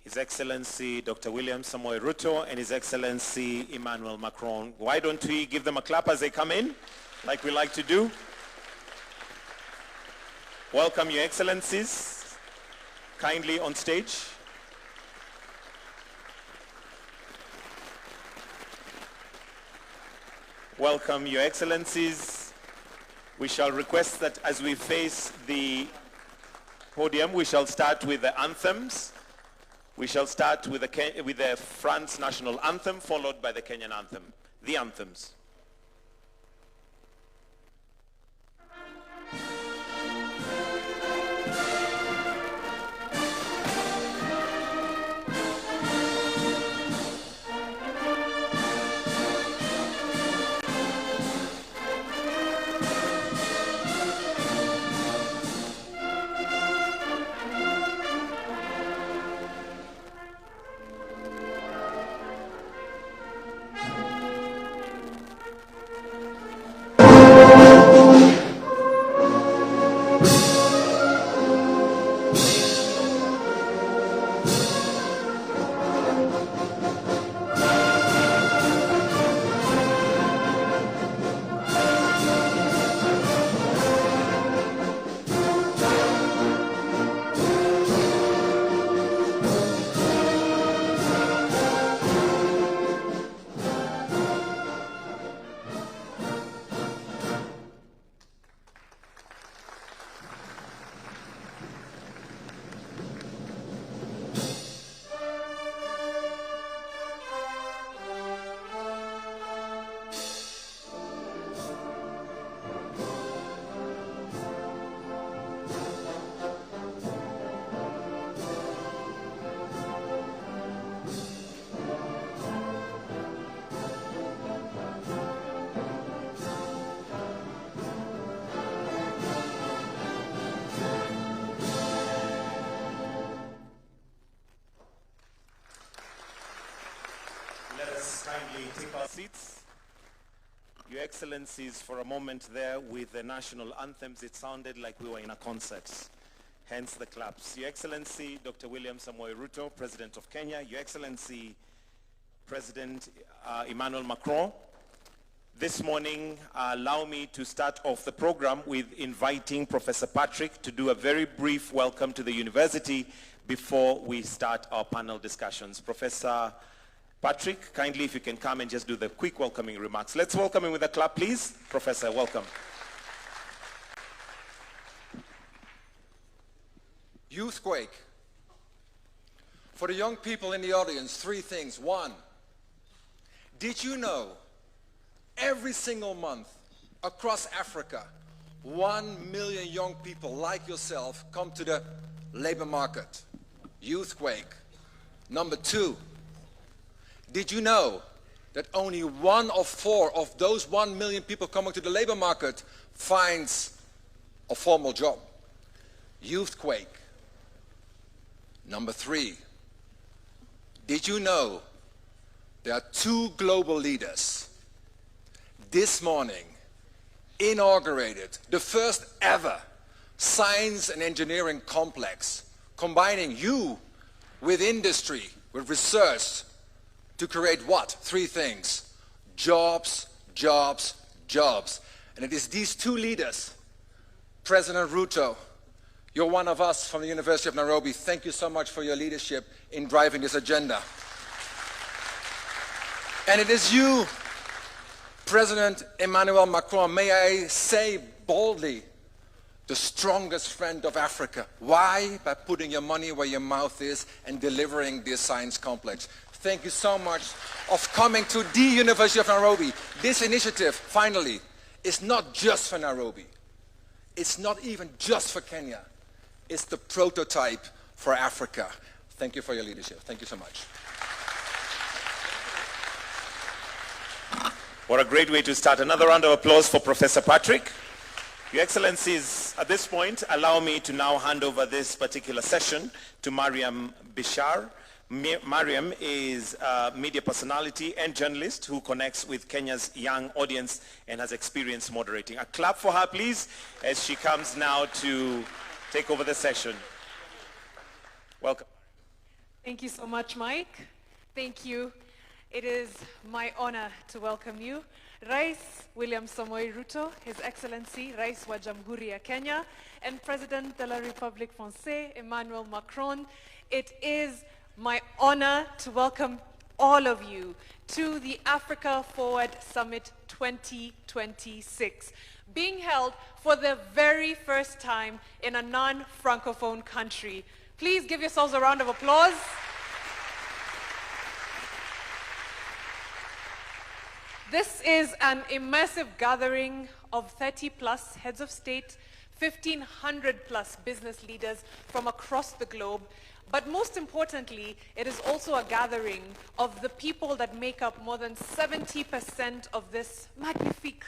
His Excellency Dr. William Samoei Ruto and His Excellency Emmanuel Macron. Why don't we give them a clap as they come in, like we like to do? Welcome, Your Excellencies. Kindly on stage. Welcome, Your Excellencies. We shall request that as we face the podium, we shall start with the anthems. We shall start with the France national anthem, followed by the Kenyan anthem. The anthems. Take our seats. Your Excellencies, for a moment there with the national anthems, it sounded like we were in a concert, hence the claps. Your Excellency Dr. William Samoei Ruto, President of Kenya, Your Excellency President Emmanuel Macron. This morning, allow me to start off the program with inviting Professor Patrick to do a very brief welcome to the university before we start our panel discussions. Professor Patrick, kindly if you can come and just do the quick welcoming remarks. Let's welcome him with a clap, please. Professor, welcome. Youthquake. For the young people in the audience, three things. One, did you know every single month across Africa, 1 million young people like yourself come to the labor market? Youthquake. Number two, Did you know that only 1 of 4 of those 1 million people coming to the labor market finds a formal job? Youthquake. Number 3. Did you know there are 2 global leaders this morning inaugurated the first ever science and engineering complex, combining you with industry, with research, to create what? 3 things. Jobs, jobs, jobs. And it is these 2 leaders, President Ruto, you're one of us from the University of Nairobi. Thank you so much for your leadership in driving this agenda. And it is you, President Emmanuel Macron, may I say boldly, the strongest friend of Africa. Why? By putting your money where your mouth is and delivering this science complex. Thank you so much of coming to the University of Nairobi. This initiative, finally, is not just for Nairobi. It's not even just for Kenya. It's the prototype for Africa. Thank you for your leadership. Thank you so much. What a great way to start. Another round of applause for Professor Patrick. Your Excellencies, at this point, allow me to now hand over this particular session to Mariam Bishar. Mariam is a media personality and journalist who connects with Kenya's young audience and has experience moderating. A clap for her, please, as she comes now to take over the session. Welcome. Thank you so much, Mike. Thank you. It is my honor to welcome you, Rais William Samoei Ruto, His Excellency Rais wa Jamhuri ya Kenya, and President de la République Française, Emmanuel Macron. It is my honor to welcome all of you to the Africa Forward Summit 2026, being held for the very first time in a non-Francophone country. Please give yourselves a round of applause. This is an immersive gathering of 30 plus heads of state, 1,500 plus business leaders from across the globe. But most importantly, it is also a gathering of the people that make up more than 70% of this magnifique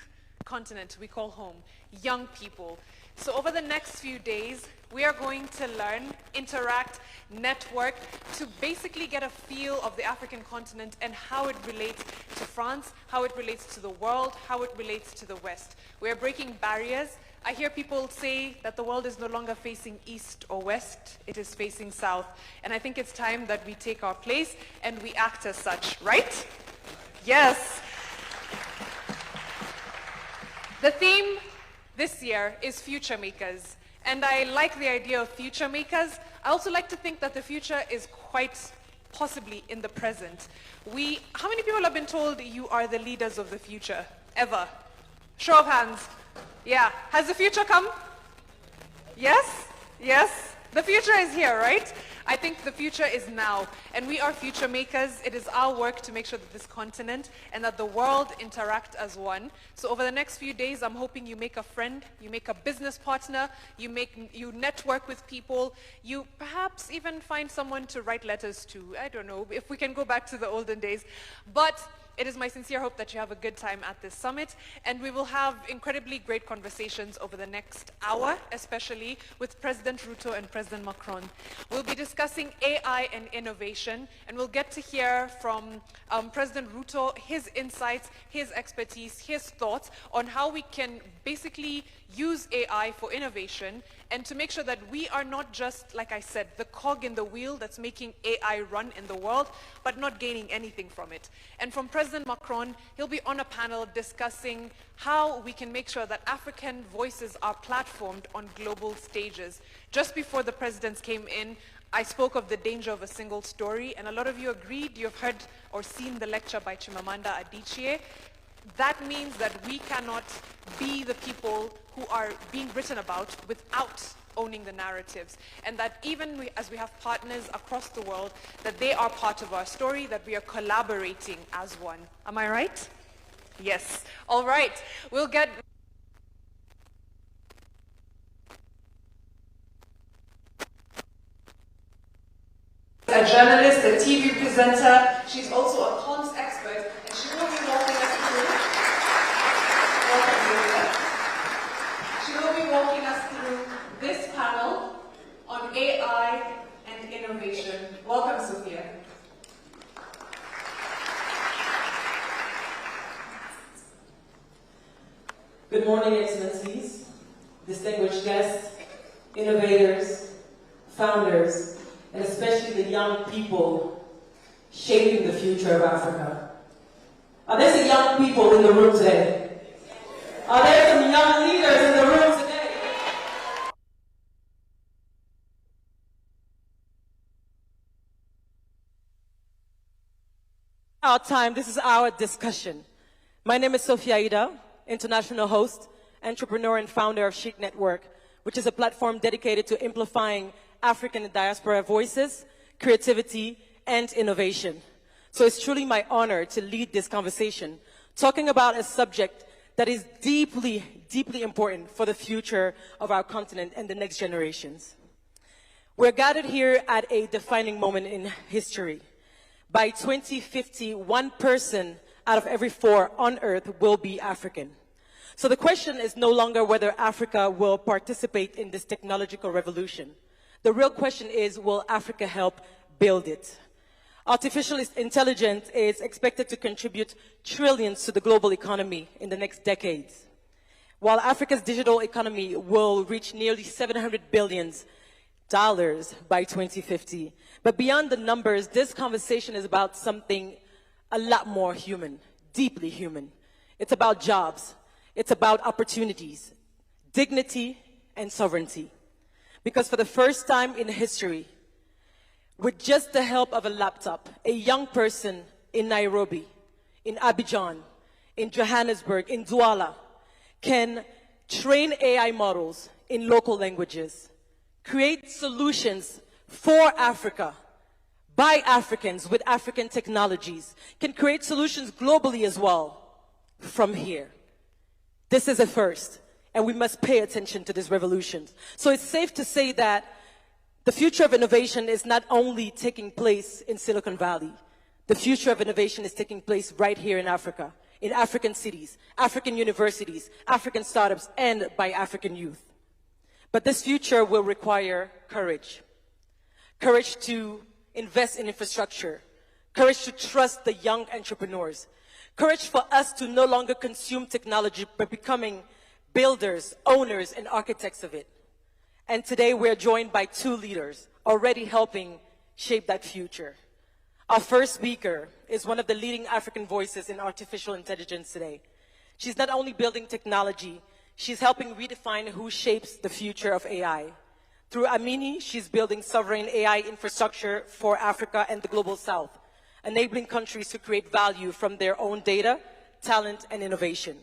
continent we call home, young people. So over the next few days, we are going to learn, interact, network, to basically get a feel of the African continent and how it relates to France, how it relates to the world, how it relates to the West. We are breaking barriers. I hear people say that the world is no longer facing east or west, it is facing south. And I think it's time that we take our place and we act as such, right? Yes. The theme this year is Future Makers. And I like the idea of future makers. I also like to think that the future is quite possibly in the present. How many people have been told you are the leaders of the future? Ever? Show of hands. Yeah. Has the future come? Yes? Yes? The future is here, right? I think the future is now, and we are future makers. It is our work to make sure that this continent and that the world interact as one. So over the next few days, I'm hoping you make a friend, you make a business partner, you network with people, you perhaps even find someone to write letters to. I don't know if we can go back to the olden days. But it is my sincere hope that you have a good time at this summit, and we will have incredibly great conversations over the next hour, especially with President Ruto and President Macron. We'll be discussing AI and innovation, and we'll get to hear from President Ruto, his insights, his expertise, his thoughts on how we can basically use AI for innovation and to make sure that we are not just, like I said, the cog in the wheel that's making AI run in the world, but not gaining anything from it. And from President Macron, he'll be on a panel discussing how we can make sure that African voices are platformed on global stages. Just before the presidents came in, I spoke of the danger of a single story, and a lot of you agreed. You've heard or seen the lecture by Chimamanda Adichie. That means that we cannot be the people who are being written about without owning the narratives, and that even as we have partners across the world, that they are part of our story, that we are collaborating as one. Am I right? Yes. All right. We'll get... a journalist, a TV presenter. She's also a on AI and innovation. Welcome, Sophia. Good morning, Excellencies, distinguished guests, innovators, founders, and especially the young people shaping the future of Africa. Are there some young people in the room today? Are there some young leaders in the room today? Our time, this is our discussion. My name is Sophia Ida, international host, entrepreneur and founder of Chic Network, which is a platform dedicated to amplifying African and diaspora voices, creativity, and innovation. So it's truly my honor to lead this conversation, talking about a subject that is deeply, deeply important for the future of our continent and the next generations. We're gathered here at a defining moment in history. By 2050, 1 person out of every 4 on Earth will be African. So the question is no longer whether Africa will participate in this technological revolution. The real question is, will Africa help build it? Artificial intelligence is expected to contribute trillions to the global economy in the next decades, while Africa's digital economy will reach nearly $700 billion by 2050. But beyond the numbers, this conversation is about something a lot more human, deeply human. It's about jobs. It's about opportunities, dignity, and sovereignty. Because for the first time in history, with just the help of a laptop, a young person in Nairobi, in Abidjan, in Johannesburg, in Douala, can train AI models in local languages, create solutions for Africa, by Africans, with African technologies, can create solutions globally as well from here. This is a first, and we must pay attention to this revolution. So it's safe to say that the future of innovation is not only taking place in Silicon Valley. The future of innovation is taking place right here in Africa, in African cities, African universities, African startups, and by African youth. But this future will require courage. Courage to invest in infrastructure. Courage to trust the young entrepreneurs. Courage for us to no longer consume technology, but becoming builders, owners, and architects of it. And today we're joined by 2 leaders already helping shape that future. Our first speaker is one of the leading African voices in artificial intelligence today. She's not only building technology, she's helping redefine who shapes the future of AI. Through Amini, she's building sovereign AI infrastructure for Africa and the global South, enabling countries to create value from their own data, talent, and innovation.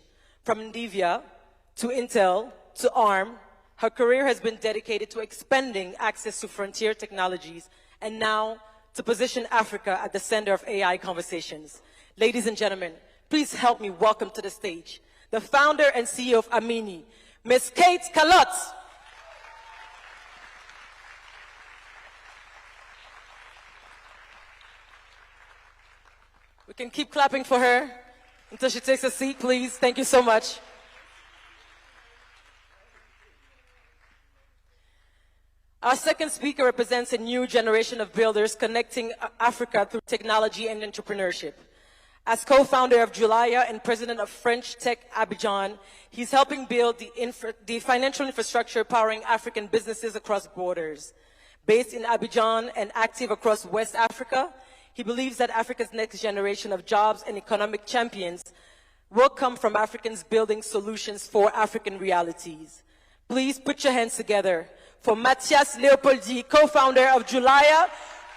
From Ndivya to Intel to ARM, her career has been dedicated to expanding access to frontier technologies and now to position Africa at the center of AI conversations. Ladies and gentlemen, please help me welcome to the stage the founder and CEO of Amini, Ms. Kate Kalot. We can keep clapping for her until she takes a seat, please. Thank you so much. Our second speaker represents a new generation of builders connecting Africa through technology and entrepreneurship. As co-founder of Julaya and president of French Tech Abidjan, he's helping build the financial infrastructure powering African businesses across borders. Based in Abidjan and active across West Africa, he believes that Africa's next generation of jobs and economic champions will come from Africans building solutions for African realities. Please put your hands together for Mathias Leopoldi, co-founder of Julaya,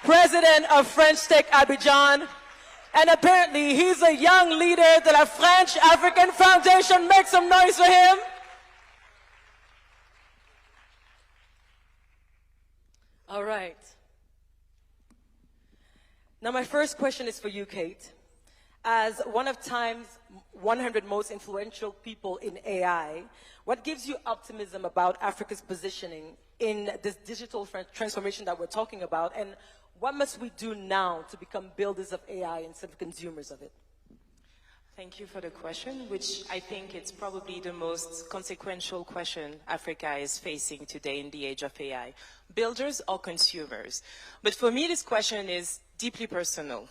president of French Tech Abidjan, and apparently he's a young leader de la French African Foundation. Make some noise for him. All right. Now my first question is for you, Kate. As one of Time's 100 most influential people in AI, what gives you optimism about Africa's positioning in this digital transformation that we're talking about, and what must we do now to become builders of AI instead of consumers of it? Thank you for the question, which I think it's probably the most consequential question Africa is facing today in the age of AI. Builders or consumers? But for me, this question is deeply personal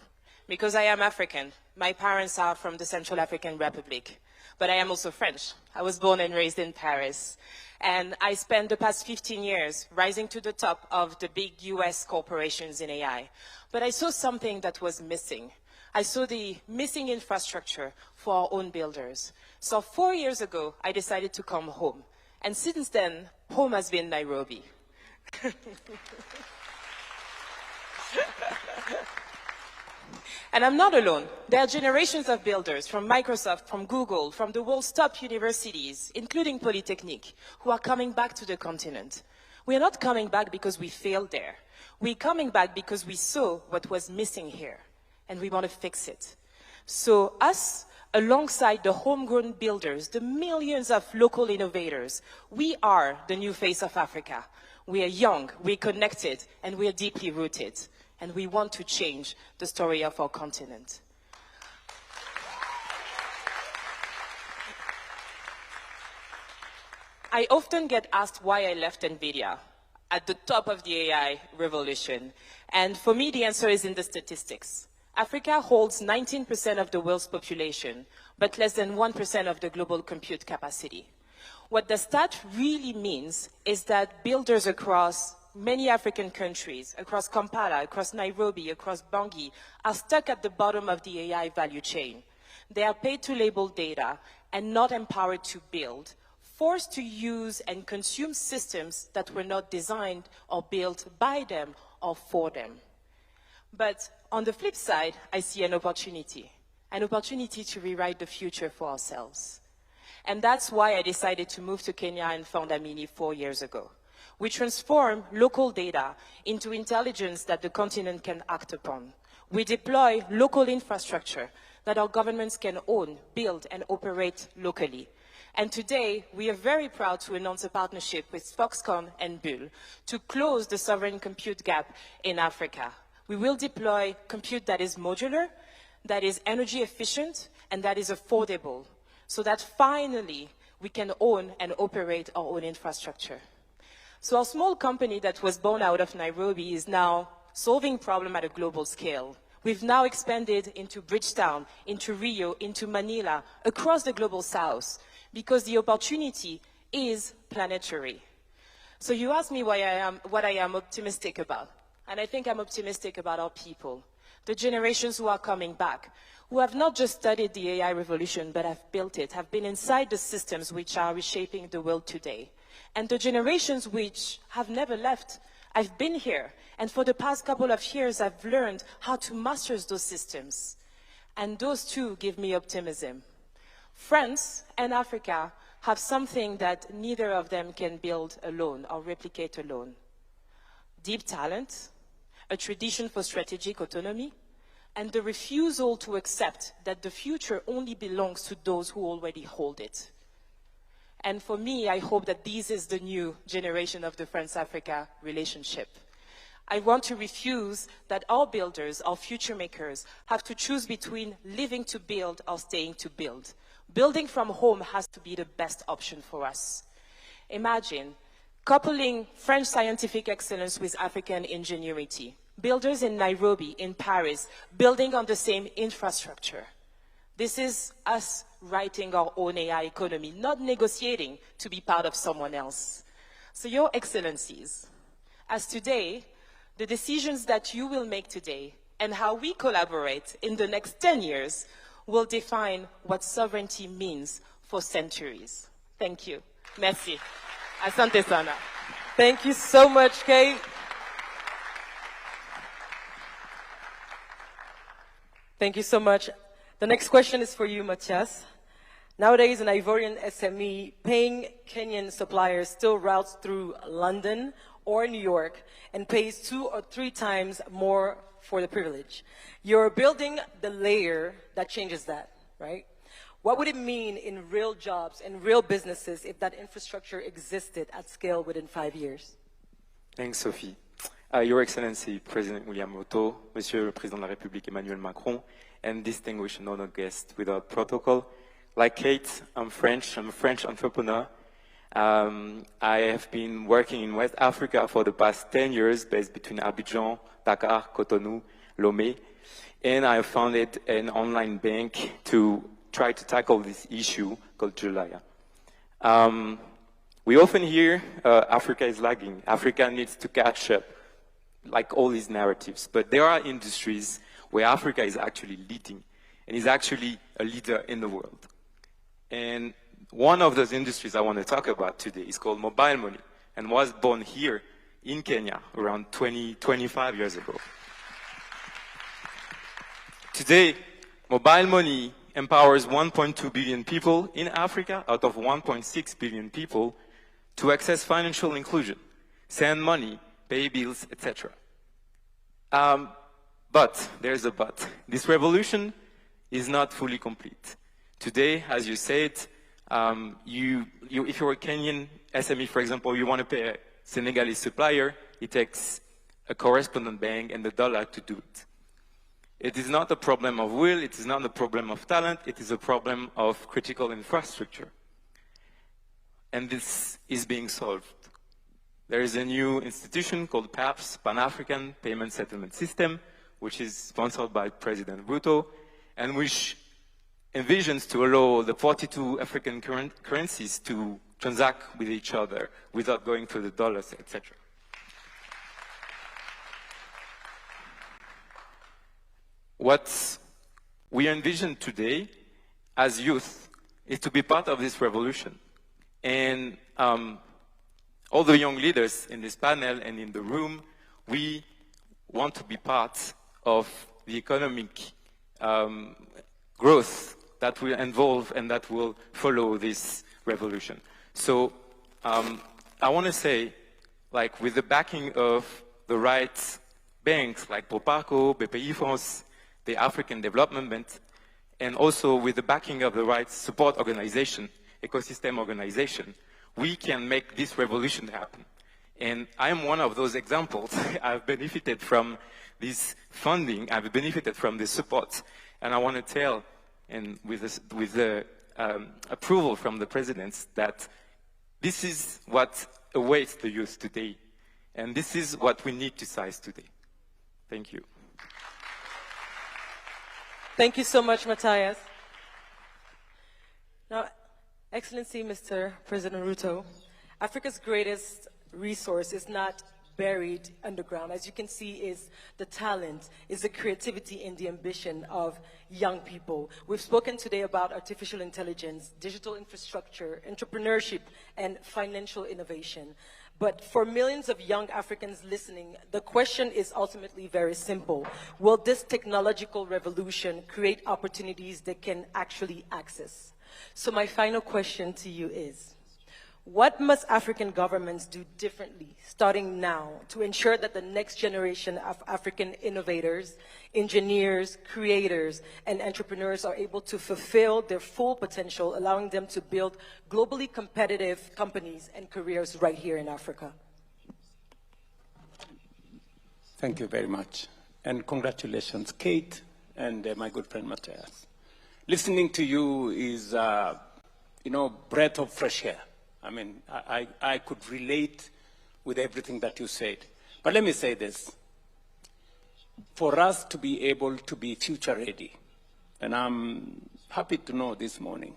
because I am African. My parents are from the Central African Republic, but I am also French. I was born and raised in Paris. And I spent the past 15 years rising to the top of the big US corporations in AI. But I saw something that was missing. I saw the missing infrastructure for our own builders. So 4 years ago, I decided to come home. And since then, home has been Nairobi. And I'm not alone. There are generations of builders from Microsoft, from Google, from the world's top universities, including Polytechnique, who are coming back to the continent. We are not coming back because we failed there. We're coming back because we saw what was missing here, and we want to fix it. So us, alongside the homegrown builders, the millions of local innovators, we are the new face of Africa. We are young, we're connected, and we are deeply rooted. And we want to change the story of our continent. I often get asked why I left NVIDIA at the top of the AI revolution. And for me, the answer is in the statistics. Africa holds 19% of the world's population, but less than 1% of the global compute capacity. What the stat really means is that builders across many African countries, across Kampala, across Nairobi, across Bangui, are stuck at the bottom of the AI value chain. They are paid to label data and not empowered to build, forced to use and consume systems that were not designed or built by them or for them. But on the flip side, I see an opportunity to rewrite the future for ourselves. And that's why I decided to move to Kenya and found Amini 4 years ago. We transform local data into intelligence that the continent can act upon. We deploy local infrastructure that our governments can own, build, and operate locally. And today, we are very proud to announce a partnership with Foxconn and Bull to close the sovereign compute gap in Africa. We will deploy compute that is modular, that is energy efficient, and that is affordable, so that finally we can own and operate our own infrastructure. So our small company that was born out of Nairobi is now solving problems at a global scale. We've now expanded into Bridgetown, into Rio, into Manila, across the global south, because the opportunity is planetary. So you asked me what I am optimistic about. And I think I'm optimistic about our people, the generations who are coming back, who have not just studied the AI revolution, but have built it, have been inside the systems which are reshaping the world today. And the generations which have never left, I've been here. And for the past couple of years, I've learned how to master those systems. And those two give me optimism. France and Africa have something that neither of them can build alone or replicate alone. Deep talent, a tradition for strategic autonomy, and the refusal to accept that the future only belongs to those who already hold it. And for me, I hope that this is the new generation of the France-Africa relationship. I want to refuse that our builders, our future makers, have to choose between living to build or staying to build. Building from home has to be the best option for us. Imagine coupling French scientific excellence with African ingenuity. Builders in Nairobi, in Paris, building on the same infrastructure. This is us writing our own AI economy, not negotiating to be part of someone else. So Your Excellencies, as today, the decisions that you will make today and how we collaborate in the next 10 years will define what sovereignty means for centuries. Thank you. Merci. Asante sana. Thank you so much, Kate. Thank you so much. The next question is for you, Matthias. Nowadays, an Ivorian SME paying Kenyan suppliers still routes through London or New York and pays 2 or 3 times more for the privilege. You're building the layer that changes that, right? What would it mean in real jobs and real businesses if that infrastructure existed at scale within 5 years? Thanks, Sophie. Your Excellency, President William Ruto, Monsieur le Président de la République Emmanuel Macron, and distinguished and honored guests without protocol. Like Kate, I'm a French entrepreneur. I have been working in West Africa for the past 10 years, based between Abidjan, Dakar, Cotonou, Lomé, and I founded an online bank to try to tackle this issue called Julaya. We often hear Africa is lagging, Africa needs to catch up, like all these narratives, but there are industries where Africa is actually leading, and is actually a leader in the world. And one of those industries I want to talk about today is called mobile money, and was born here in Kenya around 25 years ago. Today, mobile money empowers 1.2 billion people in Africa out of 1.6 billion people to access financial inclusion, send money, pay bills, etc. But there's a but. This revolution is not fully complete. Today, as you said, if you're a Kenyan SME, for example, you want to pay a Senegalese supplier, it takes a correspondent bank and the dollar to do it. It is not a problem of will, it is not a problem of talent, it is a problem of critical infrastructure. And this is being solved. There is a new institution called PAPS, Pan-African Payment Settlement System, which is sponsored by President Ruto, and which envisions to allow the 42 African currencies to transact with each other without going through the dollars, etc. What we envision today as youth is to be part of this revolution. And all the young leaders in this panel and in the room, we want to be part of the economic growth that will involve and that will follow this revolution. So I want to say, like, with the backing of the right banks like Proparco, BPI France, the African Development Bank, and also with the backing of the right support organization, ecosystem organization, we can make this revolution happen. And I am one of those examples. I've benefited from this funding, I've benefited from this support, and I want to tell, and with the approval from the presidents, that this is what awaits the youth today, and this is what we need to seize today. Thank you. Thank you so much, Matthias. Now, Excellency Mr. President Ruto, Africa's greatest resource is not buried underground. As you can see, is the talent, is the creativity and the ambition of young people. We've spoken today about artificial intelligence, digital infrastructure, entrepreneurship, and financial innovation. But for millions of young Africans listening, the question is ultimately very simple. Will this technological revolution create opportunities they can actually access? So my final question to you is, what must African governments do differently, starting now, to ensure that the next generation of African innovators, engineers, creators, and entrepreneurs are able to fulfill their full potential, allowing them to build globally competitive companies and careers right here in Africa? Thank you very much. And congratulations, Kate, and my good friend, Matthias. Listening to you is, breath of fresh air. I mean, I could relate with everything that you said. But let me say this. For us to be able to be future ready, and I'm happy to know this morning,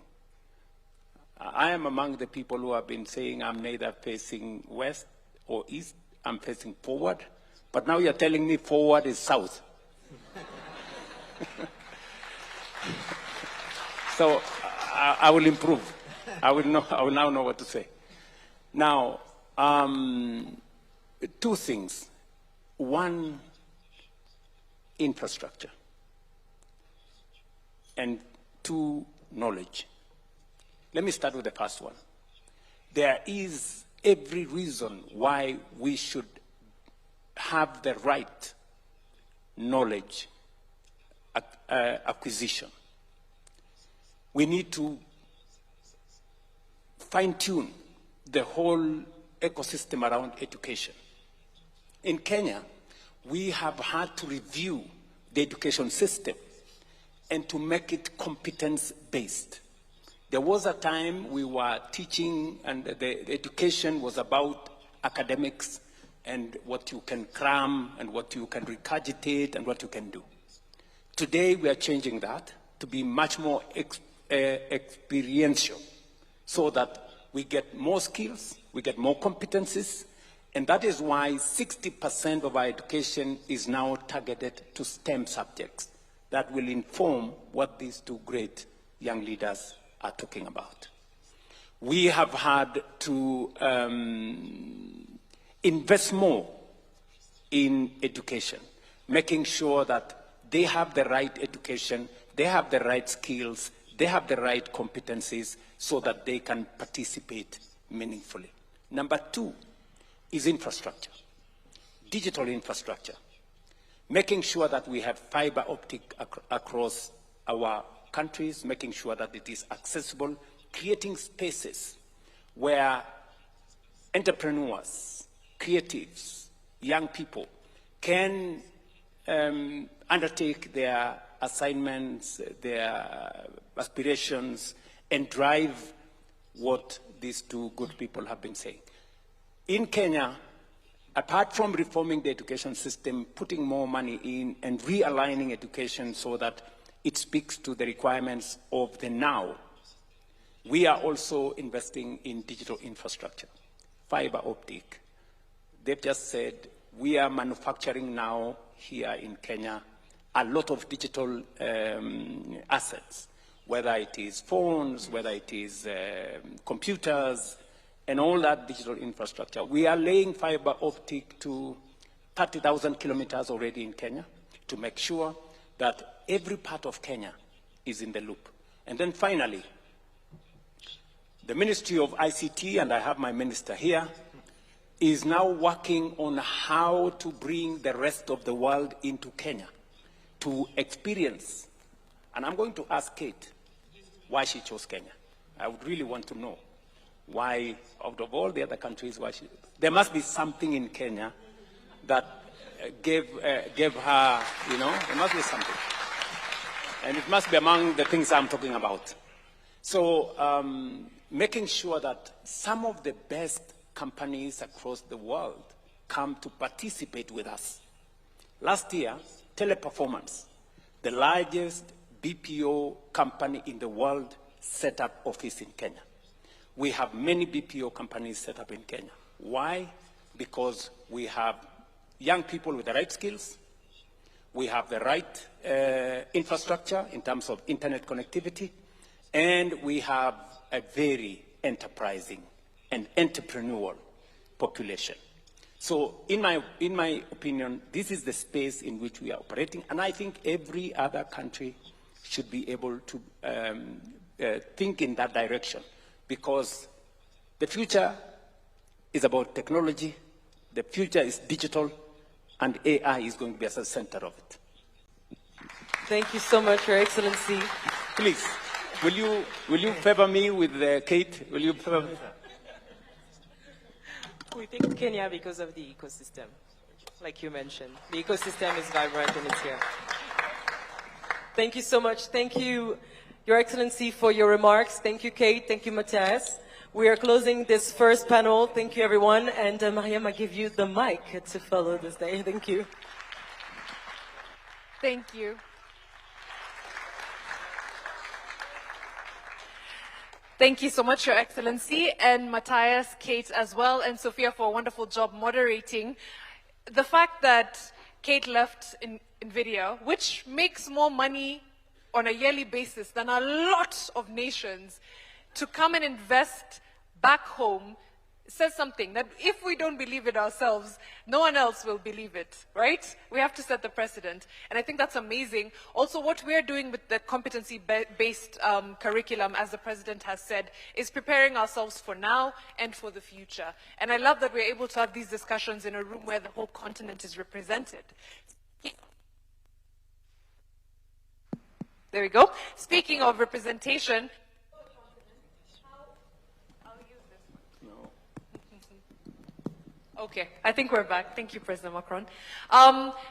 I am among the people who have been saying I'm neither facing west or east, I'm facing forward. But now you're telling me forward is south. So I will improve. I will now know what to say. Now, two things. One, infrastructure. And two, knowledge. Let me start with the first one. There is every reason why we should have the right knowledge acquisition. We need to fine-tune the whole ecosystem around education. In Kenya, we have had to review the education system and to make it competence-based. There was a time we were teaching and the education was about academics and what you can cram and what you can regurgitate and what you can do. Today we are changing that to be much more experiential so that we get more skills, we get more competencies, and that is why 60% of our education is now targeted to STEM subjects that will inform what these two great young leaders are talking about. We have had to invest more in education, making sure that they have the right education, they have the right skills, they have the right competencies so that they can participate meaningfully. Number two is infrastructure, digital infrastructure, making sure that we have fiber optic across our countries, making sure that it is accessible, creating spaces where entrepreneurs, creatives, young people can undertake their assignments, their aspirations, and drive what these two good people have been saying. In Kenya, apart from reforming the education system, putting more money in and realigning education so that it speaks to the requirements of the now, we are also investing in digital infrastructure, fiber optic. They've just said we are manufacturing now here in Kenya a lot of digital assets, whether it is phones, whether it is computers, and all that digital infrastructure. We are laying fiber optic to 30,000 kilometers already in Kenya to make sure that every part of Kenya is in the loop. And then finally, the Ministry of ICT, and I have my minister here, is now working on how to bring the rest of the world into Kenya to experience. And I'm going to ask Kate why she chose Kenya. I would really want to know why, out of all the other countries, why she... There must be something in Kenya that gave her, you know, there must be something. And it must be among the things I'm talking about. So making sure that some of the best companies across the world come to participate with us. Last year, Teleperformance, the largest BPO company in the world, set up office in Kenya. We have many BPO companies set up in Kenya. Why? Because we have young people with the right skills, we have the right infrastructure in terms of internet connectivity, and we have a very enterprising and entrepreneurial population. So in my opinion, this is the space in which we are operating, and I think every other country should be able to think in that direction, because the future is about technology, the future is digital, and AI is going to be at the center of it. Thank you so much, Your Excellency. Please, will you favor me with Kate? Will you favor me? We picked Kenya because of the ecosystem, like you mentioned. The ecosystem is vibrant and it's here. Thank you so much. Thank you, Your Excellency, for your remarks. Thank you, Kate. Thank you, Matthias. We are closing this first panel. Thank you, everyone. And Mariam, I give you the mic to follow this day. Thank you. Thank you. Thank you so much, Your Excellency, and Matthias, Kate as well, and Sophia for a wonderful job moderating. The fact that Kate left in video, which makes more money on a yearly basis than a lot of nations, to come and invest back home, says something that if we don't believe it ourselves, no one else will believe it, right? We have to set the precedent. And I think that's amazing. Also, what we're doing with the competency-based curriculum, as the President has said, is preparing ourselves for now and for the future. And I love that we're able to have these discussions in a room where the whole continent is represented. There we go. Speaking of representation, Okay, I think we're back. Thank you, President Macron.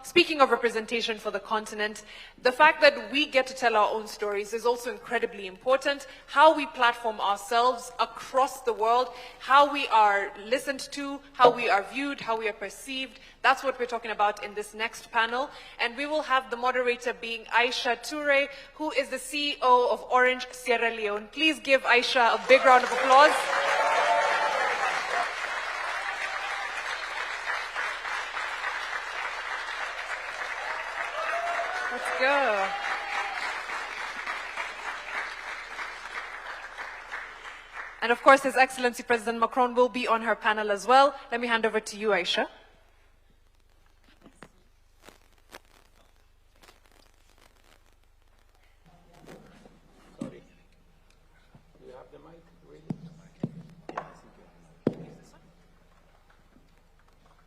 Speaking of representation for the continent, the fact that we get to tell our own stories is also incredibly important. How we platform ourselves across the world, how we are listened to, how we are viewed, how we are perceived. That's what we're talking about in this next panel. And we will have the moderator being Aisha Toure, who is the CEO of Orange Sierra Leone. Please give Aisha a big round of applause. Let's go. And of course, His Excellency President Macron will be on her panel as well. Let me hand over to you, Aisha.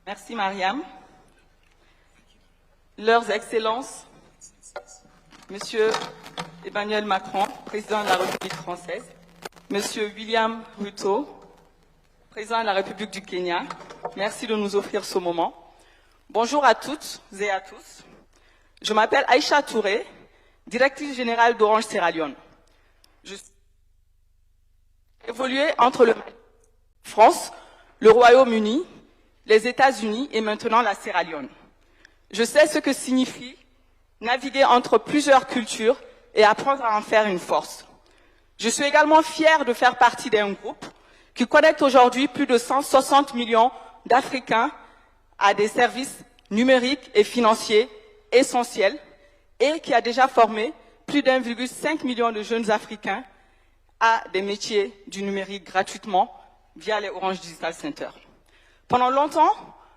Merci, Mariam. Leurs Excellences, Monsieur Emmanuel Macron, Président de la République française, Monsieur Pre.Ruto, Président de la République du Kenya, merci de nous offrir ce moment. Bonjour à toutes et à tous. Je m'appelle Aisha Touré, directrice générale d'Orange Sierra Leone. Je suis évolué entre la France, le Royaume-Uni, les États-Unis et maintenant la Sierra Leone. Je sais ce que signifie naviguer entre plusieurs cultures et apprendre à en faire une force. Je suis également fière de faire partie d'un groupe qui connecte aujourd'hui plus de 160 millions d'Africains à des services numériques et financiers essentiels et qui a déjà formé plus d'1,5 million de jeunes Africains à des métiers du numérique gratuitement via les Orange Digital Center. Pendant longtemps,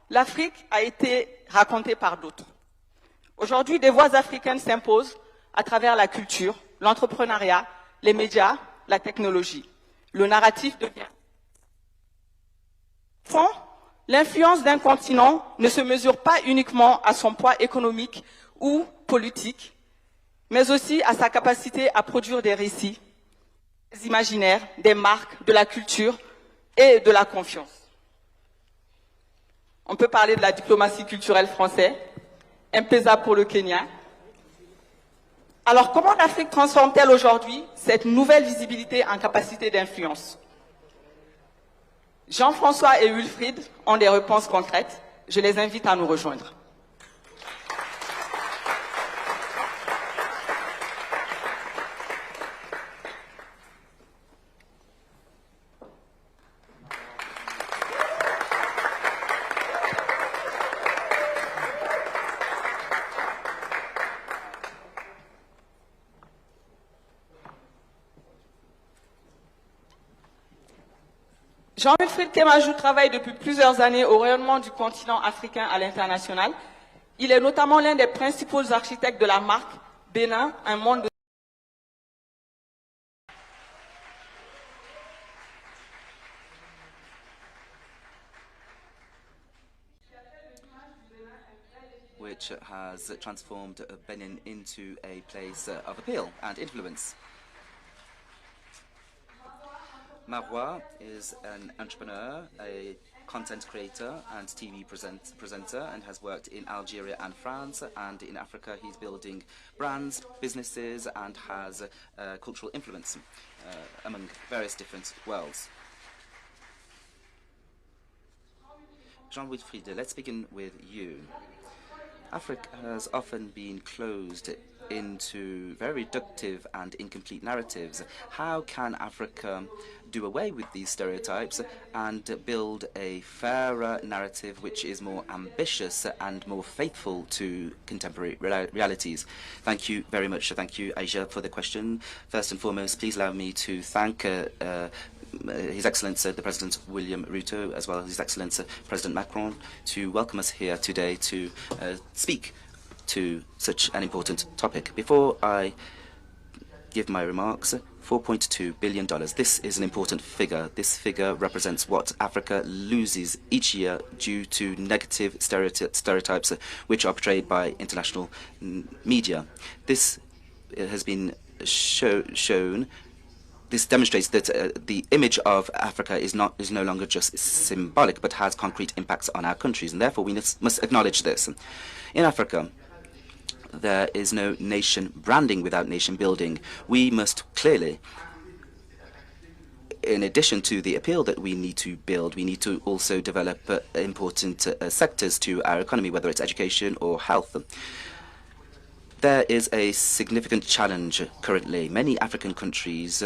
l'Afrique a été racontée par d'autres. Aujourd'hui, des voix africaines s'imposent à travers la culture, l'entrepreneuriat, les médias, la technologie. Le narratif devient... Au fond, l'influence d'un continent ne se mesure pas uniquement à son poids économique ou politique, mais aussi à sa capacité à produire des récits, des imaginaires, des marques, de la culture et de la confiance. On peut parler de la diplomatie culturelle française, M-Pesa pour le Kenya. Alors, comment l'Afrique transforme-t-elle aujourd'hui cette nouvelle visibilité en capacité d'influence? Jean-François et Wilfried ont des réponses concrètes. Je les invite à nous rejoindre. Jean-Wilfried Kemajou travaille depuis plusieurs années au rayonnement du continent africain à l'international. Il est notamment l'un des principaux architectes de la marque Bénin, un monde de... which has transformed Benin into a place of appeal and influence. Marwa is an entrepreneur, a content creator and TV presenter, and has worked in Algeria and France, and in Africa he's building brands, businesses, and has cultural influence among various different worlds. Jean-Wilfried, let's begin with you. Africa has often been closed into very reductive and incomplete narratives. How can Africa do away with these stereotypes and build a fairer narrative which is more ambitious and more faithful to contemporary realities? Thank you very much. Thank you, Aisha, for the question. First and foremost, please allow me to thank His Excellency the President William Ruto, as well as His Excellency President Macron, to welcome us here today to speak to such an important topic. Before I give my remarks, $4.2 billion. This is an important figure. This figure represents what Africa loses each year due to negative stereotypes which are portrayed by international media. This has been shown this demonstrates that the image of Africa is no longer just symbolic, but has concrete impacts on our countries, and therefore we must acknowledge this. In Africa, there is no nation branding without nation building. We must clearly, in addition to the appeal that we need to build, we need to also develop important sectors to our economy, whether it's education or health. There is a significant challenge currently. Many African countries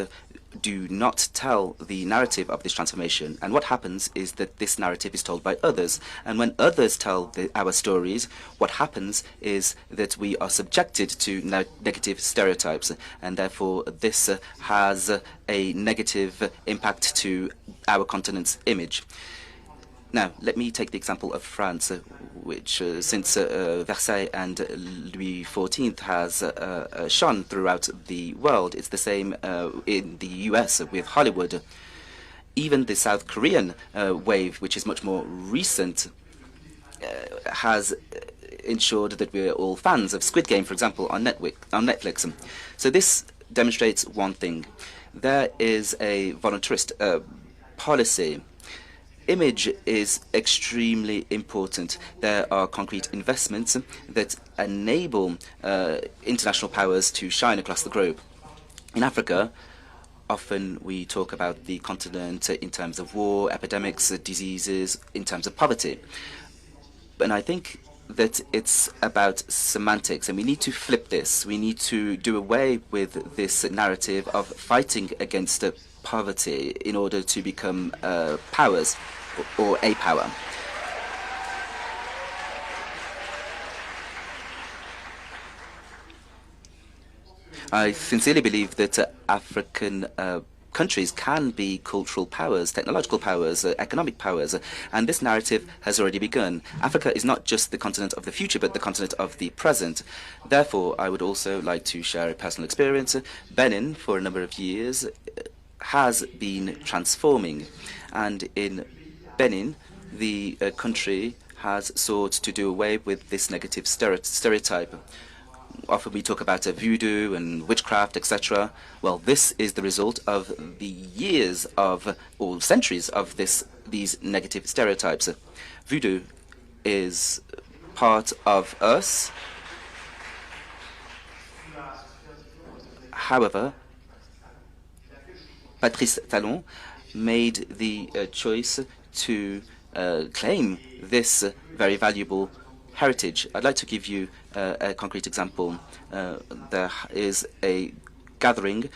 do not tell the narrative of this transformation. And what happens is that this narrative is told by others. And when others tell our stories, what happens is that we are subjected to negative stereotypes. And therefore, this has a negative impact to our continent's image. Now, let me take the example of France, which since Versailles and Louis XIV has shone throughout the world. It's the same in the US with Hollywood. Even the South Korean wave, which is much more recent, has ensured that we're all fans of Squid Game, for example, on Netflix. So this demonstrates one thing. There is a voluntarist policy. Image is extremely important. There are concrete investments that enable international powers to shine across the globe. In Africa, often we talk about the continent in terms of war, epidemics, diseases, in terms of poverty. And I think that it's about semantics, and we need to flip this. We need to do away with this narrative of fighting against poverty in order to become powers or a power. I sincerely believe that African countries can be cultural powers, technological powers, economic powers, and this narrative has already begun. Africa is not just the continent of the future, but the continent of the present. Therefore, I would also like to share a personal experience. Benin, for a number of years, has been transforming, and in Benin, the country has sought to do away with this negative stereotype. Often we talk about voodoo and witchcraft, etc. Well, this is the result of the years of, or centuries of these negative stereotypes. Voodoo is part of us. However, Patrice Talon made the choice to claim this very valuable heritage. I'd like to give you a concrete example. There is a gathering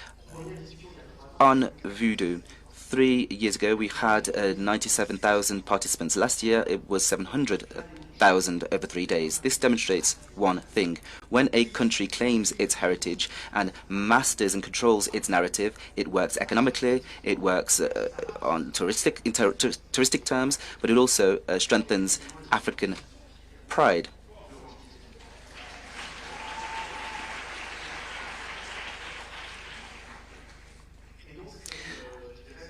on voodoo. 3 years ago, we had 97,000 participants. Last year, it was 700,000 over 3 days. This demonstrates one thing. When a country claims its heritage and masters and controls its narrative, it works economically, it works on touristic terms, but it also strengthens African pride.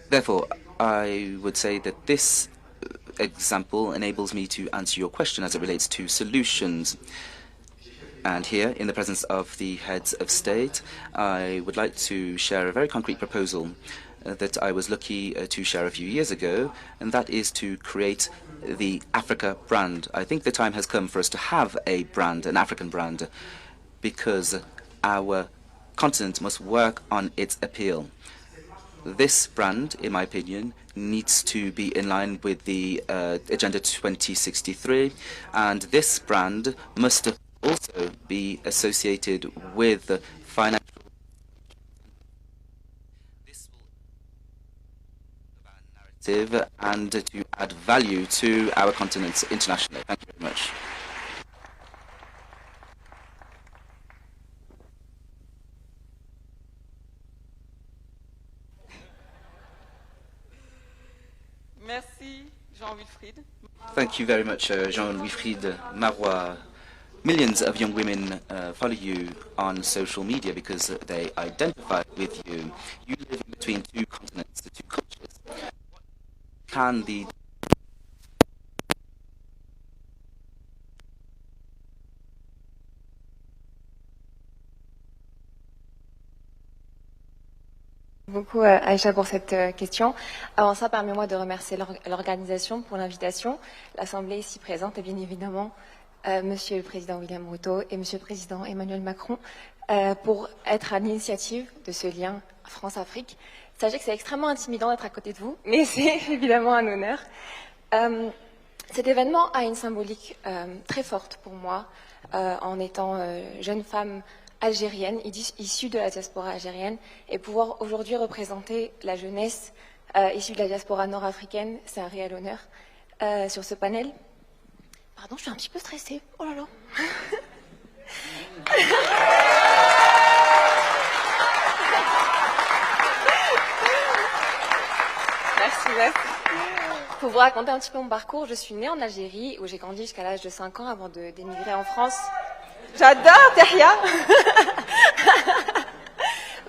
Therefore, I would say that this example enables me to answer your question as it relates to solutions. And here, in the presence of the heads of state, I would like to share a very concrete proposal that I was lucky to share a few years ago, and that is to create the Africa brand. I think the time has come for us to have a brand, an African brand, because our continent must work on its appeal. This brand, in my opinion, needs to be in line with the Agenda 2063, and this brand must also be associated with financial. This will narrative and to add value to our continent internationally. Thank you very much. Merci, Jean-Wilfried. Thank you very much, Jean-Wilfried Marois. Millions of young women follow you on social media because they identify with you. You live in between two continents, two cultures. What can the Beaucoup Aïcha pour cette question. Avant ça, permets-moi de remercier l'organisation pour l'invitation, l'Assemblée ici présente et bien évidemment Monsieur le Président William Ruto et Monsieur le Président Emmanuel Macron pour être à l'initiative de ce lien France-Afrique. Sachez que c'est extrêmement intimidant d'être à côté de vous, mais c'est évidemment un honneur. Cet événement a une symbolique très forte pour moi en étant jeune femme algérienne, issue de la diaspora algérienne, et pouvoir aujourd'hui représenter la jeunesse issue de la diaspora nord-africaine, c'est un réel honneur sur ce panel. Pardon, je suis un petit peu stressée. Oh là là. Merci. Pour vous raconter un petit peu mon parcours, je suis née en Algérie où j'ai grandi jusqu'à l'âge de 5 ans avant d'émigrer en France. J'adore Teria.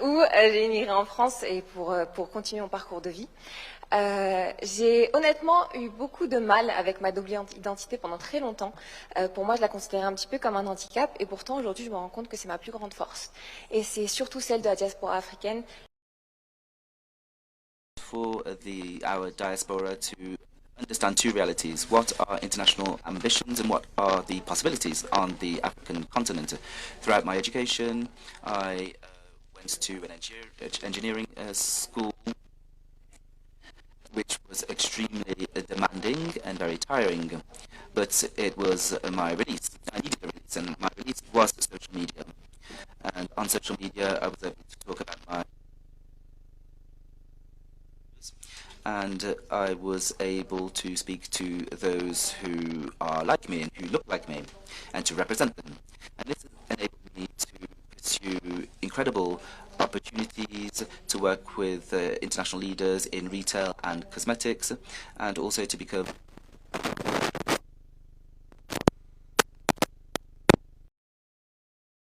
Où j'ai émigré en France et pour continuer mon parcours de vie. J'ai honnêtement eu beaucoup de mal avec ma double identité pendant très longtemps. Pour moi, je la considérais un petit peu comme un handicap et pourtant aujourd'hui, je me rends compte que c'est ma plus grande force. Et c'est surtout celle de la diaspora africaine. For our diaspora to understand two realities. What are international ambitions and what are the possibilities on the African continent? Throughout my education, I went to an engineering school which was extremely demanding and very tiring, but it was my release. I needed a release, and my release was social media. And on social media, I was able to talk about my and I was able to speak to those who are like me and who look like me and to represent them. And this enabled me to pursue incredible opportunities to work with international leaders in retail and cosmetics and also to become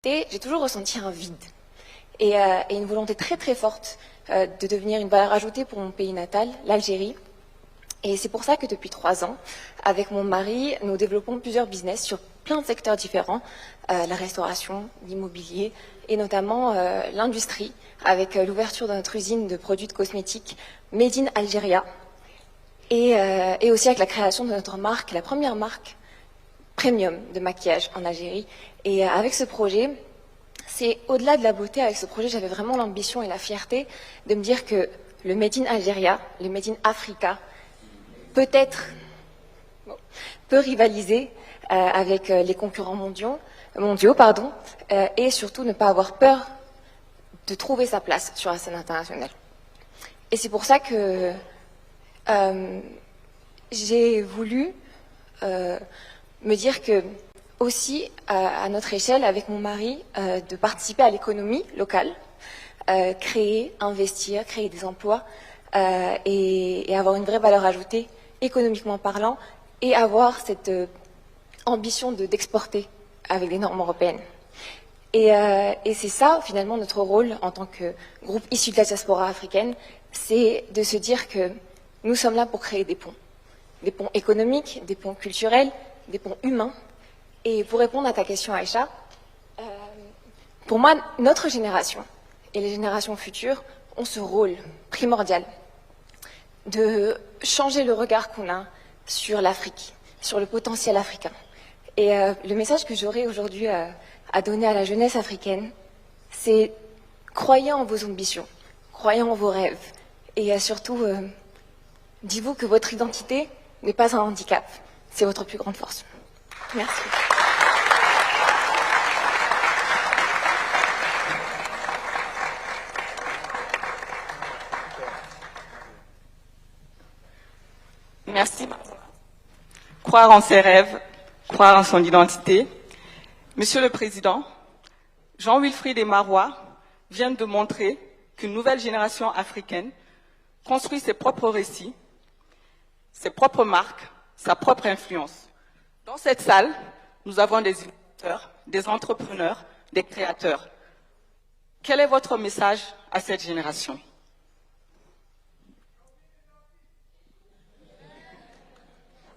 J'ai toujours ressenti un vide et une volonté très très forte de devenir une valeur ajoutée pour mon pays natal, l'Algérie. Et c'est pour ça que depuis 3 ans, avec mon mari, nous développons plusieurs business sur plein de secteurs différents, la restauration, l'immobilier et notamment l'industrie, avec l'ouverture de notre usine de produits de cosmétiques Made in Algeria et aussi avec la création de notre marque, la première marque premium de maquillage en Algérie. Et avec ce projet, c'est au-delà de la beauté, avec ce projet, j'avais vraiment l'ambition et la fierté de me dire que le Made in Algeria, le Made in Africa, peut rivaliser avec les concurrents mondiaux, et surtout ne pas avoir peur de trouver sa place sur la scène internationale. Et c'est pour ça que j'ai voulu me dire que aussi, à notre échelle, avec mon mari, de participer à l'économie locale, créer, investir, créer des emplois et avoir une vraie valeur ajoutée, économiquement parlant, et avoir cette ambition d'exporter avec des normes européennes. Et c'est ça, finalement, notre rôle en tant que groupe issu de la diaspora africaine, c'est de se dire que nous sommes là pour créer des ponts économiques, des ponts culturels, des ponts humains. Et pour répondre à ta question, Aïcha, pour moi, notre génération et les générations futures ont ce rôle primordial de changer le regard qu'on a sur l'Afrique, sur le potentiel africain. Et le message que j'aurais aujourd'hui à donner à la jeunesse africaine, c'est croyez en vos ambitions, croyez en vos rêves, et surtout, dites-vous que votre identité n'est pas un handicap, c'est votre plus grande force. Merci. Merci. Croire en ses rêves, croire en son identité. Monsieur le Président, Jean-Wilfried et Marois viennent de montrer qu'une nouvelle génération africaine construit ses propres récits, ses propres marques, sa propre influence. Dans cette salle, nous avons des innovateurs, des entrepreneurs, des créateurs. Quel est votre message à cette génération?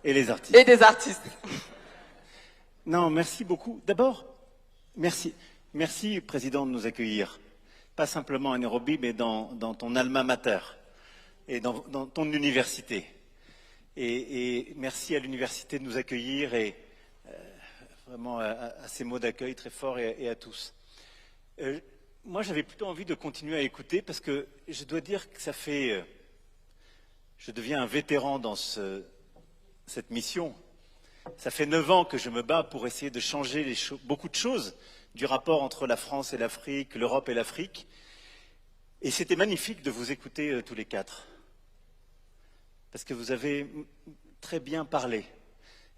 Et les artistes. Et des artistes. Non, merci beaucoup. D'abord, merci, Président, de nous accueillir. pas simplement à Nairobi, mais dans ton alma mater et dans ton université. Et merci à l'université de nous accueillir et vraiment à ces mots d'accueil très forts et à tous. Moi, j'avais plutôt envie de continuer à écouter parce que je dois dire que ça fait... je deviens un vétéran dans cette mission. Ça fait 9 ans que je me bats pour essayer de changer beaucoup de choses du rapport entre la France et l'Afrique, l'Europe et l'Afrique. Et c'était magnifique de vous écouter tous les quatre. Parce que vous avez très bien parlé.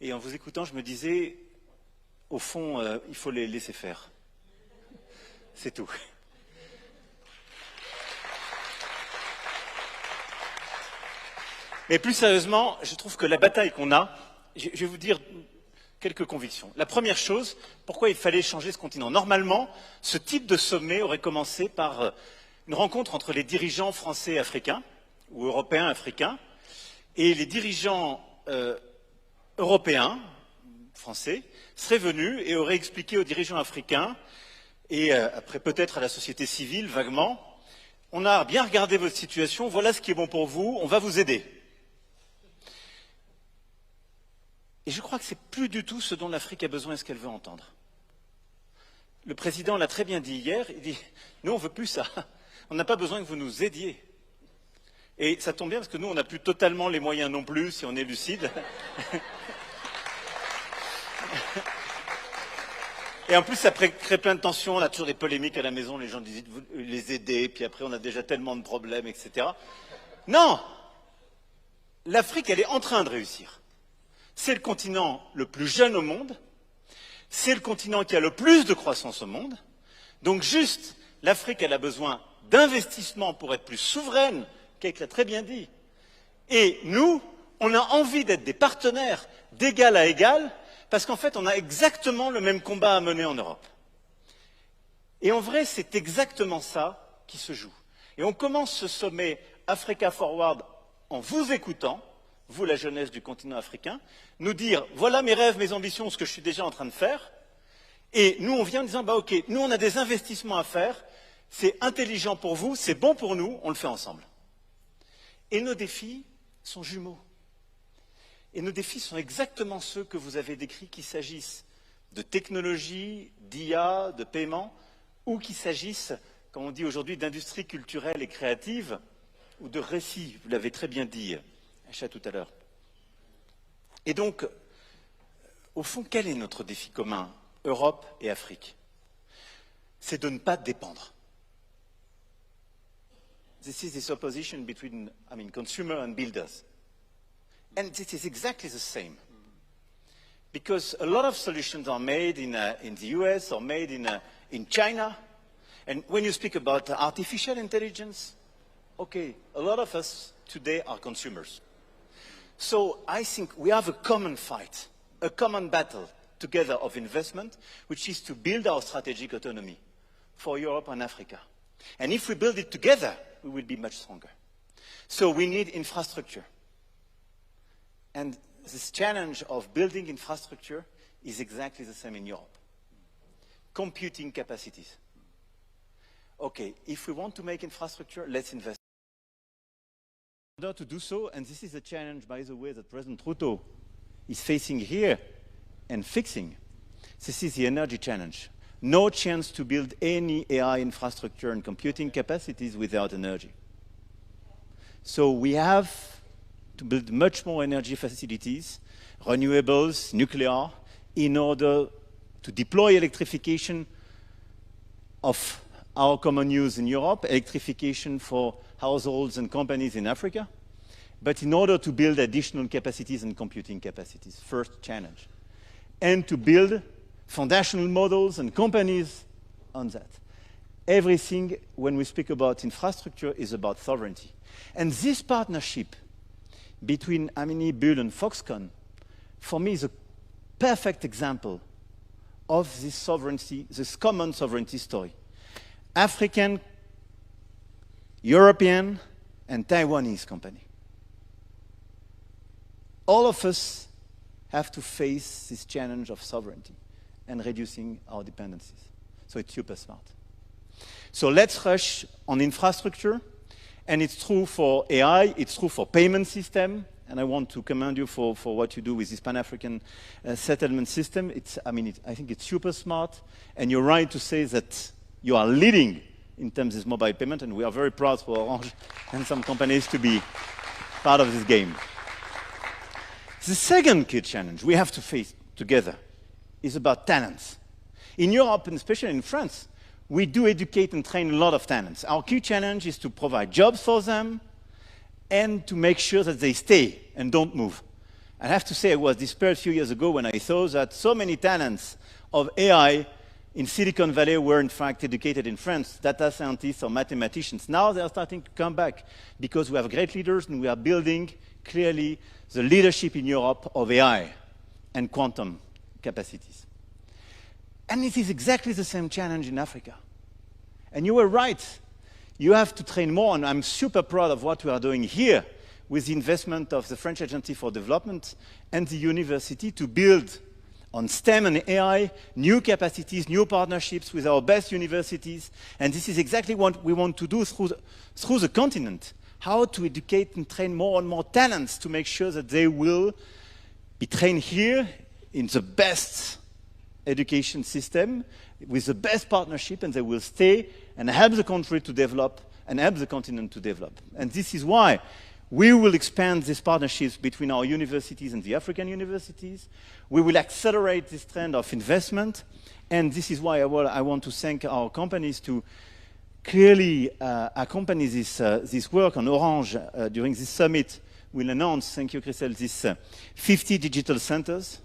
Et en vous écoutant, je me disais, au fond, il faut les laisser faire. C'est tout. Mais plus sérieusement, je trouve que la bataille qu'on a, je vais vous dire quelques convictions. La première chose, pourquoi il fallait changer ce continent. Normalement, ce type de sommet aurait commencé par une rencontre entre les dirigeants français et africains, ou européens africains, et les dirigeants européens, français, seraient venus et auraient expliqué aux dirigeants africains, et après peut-être à la société civile, vaguement, on a bien regardé votre situation, voilà ce qui est bon pour vous, on va vous aider. Et je crois que c'est plus du tout ce dont l'Afrique a besoin et ce qu'elle veut entendre. Le président l'a très bien dit hier, il dit « Nous, on ne veut plus ça. On n'a pas besoin que vous nous aidiez. » Et ça tombe bien parce que nous, on n'a plus totalement les moyens non plus, si on est lucide. Et en plus, ça crée plein de tensions. On a toujours des polémiques à la maison, les gens disent « Vous les aider », puis après, on a déjà tellement de problèmes, etc. Non! L'Afrique, elle est en train de réussir. C'est le continent le plus jeune au monde, c'est le continent qui a le plus de croissance au monde. Donc juste, l'Afrique, elle a besoin d'investissements pour être plus souveraine, Kate l'a très bien dit. Et nous, on a envie d'être des partenaires d'égal à égal, parce qu'en fait, on a exactement le même combat à mener en Europe. Et en vrai, c'est exactement ça qui se joue. Et on commence ce sommet Africa Forward en vous écoutant, vous, la jeunesse du continent africain, nous dire « Voilà mes rêves, mes ambitions, ce que je suis déjà en train de faire. » Et nous, on vient en disant « Bah ok, nous, on a des investissements à faire, c'est intelligent pour vous, c'est bon pour nous, on le fait ensemble. » Et nos défis sont jumeaux. Et nos défis sont exactement ceux que vous avez décrits, qu'il s'agisse de technologie, d'IA, de paiement, ou qu'il s'agisse, comme on dit aujourd'hui, d'industrie culturelle et créative, ou de récits, vous l'avez très bien dit, Acha, tout à l'heure. Et donc, au fond, quel est notre défi commun, Europe et Afrique? C'est de ne pas dépendre. This is this opposition between, consumer and builders. And this is exactly the same. Because a lot of solutions are made in the US or made in China. And when you speak about artificial intelligence, okay, a lot of us today are consumers. So I think we have a common fight, a common battle together of investment, which is to build our strategic autonomy for Europe and Africa. And if we build it together, we will be much stronger. So we need infrastructure. And this challenge of building infrastructure is exactly the same in Europe. Computing capacities. Okay, if we want to make infrastructure, let's invest. In order to do so, and this is a challenge, by the way, that Pre.Ruto is facing here and fixing, this is the energy challenge. No chance to build any AI infrastructure and computing capacities without energy. So we have to build much more energy facilities, renewables, nuclear, in order to deploy electrification of our common use in Europe, electrification for households and companies in Africa, but in order to build additional capacities and computing capacities, first challenge, and to build foundational models and companies on that. Everything, when we speak about infrastructure, is about sovereignty. And this partnership between Amini, Bull, and Foxconn, for me, is a perfect example of this sovereignty, this common sovereignty story. African, European, and Taiwanese company. All of us have to face this challenge of sovereignty and reducing our dependencies. So it's super smart. So let's rush on infrastructure, and it's true for AI, it's true for payment system, and I want to commend you for what you do with this Pan-African settlement system. I think it's super smart, and you're right to say that you are leading in terms of mobile payment, and we are very proud for Orange and some companies to be part of this game. The second key challenge we have to face together is about talents. In Europe, and especially in France, we do educate and train a lot of talents. Our key challenge is to provide jobs for them and to make sure that they stay and don't move. I have to say I was despair a few years ago when I saw that so many talents of AI in Silicon Valley were in fact educated in France, data scientists or mathematicians. Now they are starting to come back because we have great leaders and we are building clearly the leadership in Europe of AI and quantum capacities. And it is exactly the same challenge in Africa. And you were right. You have to train more, and I'm super proud of what we are doing here with the investment of the French Agency for Development and the university to build on STEM and AI, new capacities, new partnerships with our best universities. And this is exactly what we want to do through the continent. How to educate and train more and more talents to make sure that they will be trained here in the best education system, with the best partnership, and they will stay and help the country to develop and help the continent to develop. And this is why we will expand these partnerships between our universities and the African universities. We will accelerate this trend of investment, and this is why I want to thank our companies to clearly accompany this work on Orange during this summit. We'll announce, thank you, Christelle, this 50 digital centers.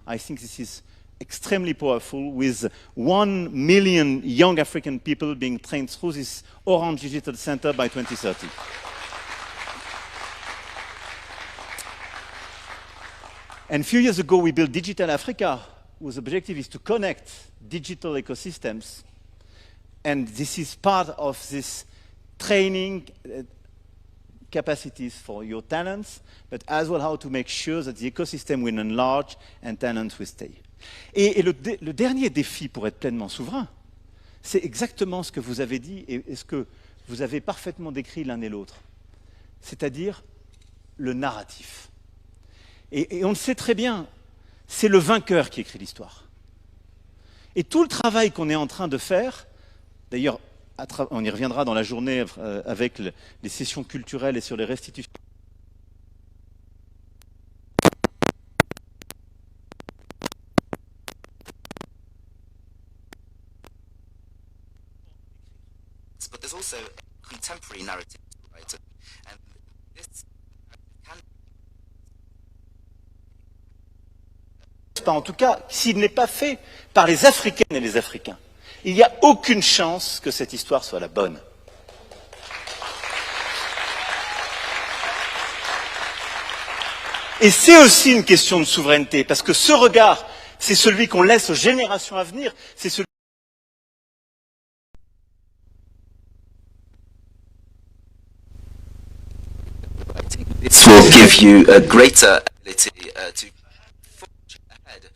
I think this is extremely powerful, with 1 million young African people being trained through this Orange Digital Center by 2030. And a few years ago, we built Digital Africa, whose objective is to connect digital ecosystems. And this is part of this training capacities for your talents, but as well how to make sure that the ecosystem will enlarge and talents will stay. Et le dernier défi pour être pleinement souverain, c'est exactement ce que vous avez dit et ce que vous avez parfaitement décrit l'un et l'autre, c'est-à-dire le narratif. Et on le sait très bien, c'est le vainqueur qui écrit l'histoire. Et tout le travail qu'on est en train de faire, d'ailleurs, on y reviendra dans la journée avec les sessions culturelles et sur les restitutions. But there's also a contemporary narrative to write, and this can... En tout cas, s'il n'est pas fait par les Africaines et les Africains, il n'y a aucune chance que cette histoire soit la bonne. Et c'est aussi une question de souveraineté, parce que ce regard, c'est celui qu'on laisse aux générations à venir, c'est celui... This will give you a greater ability to forge ahead.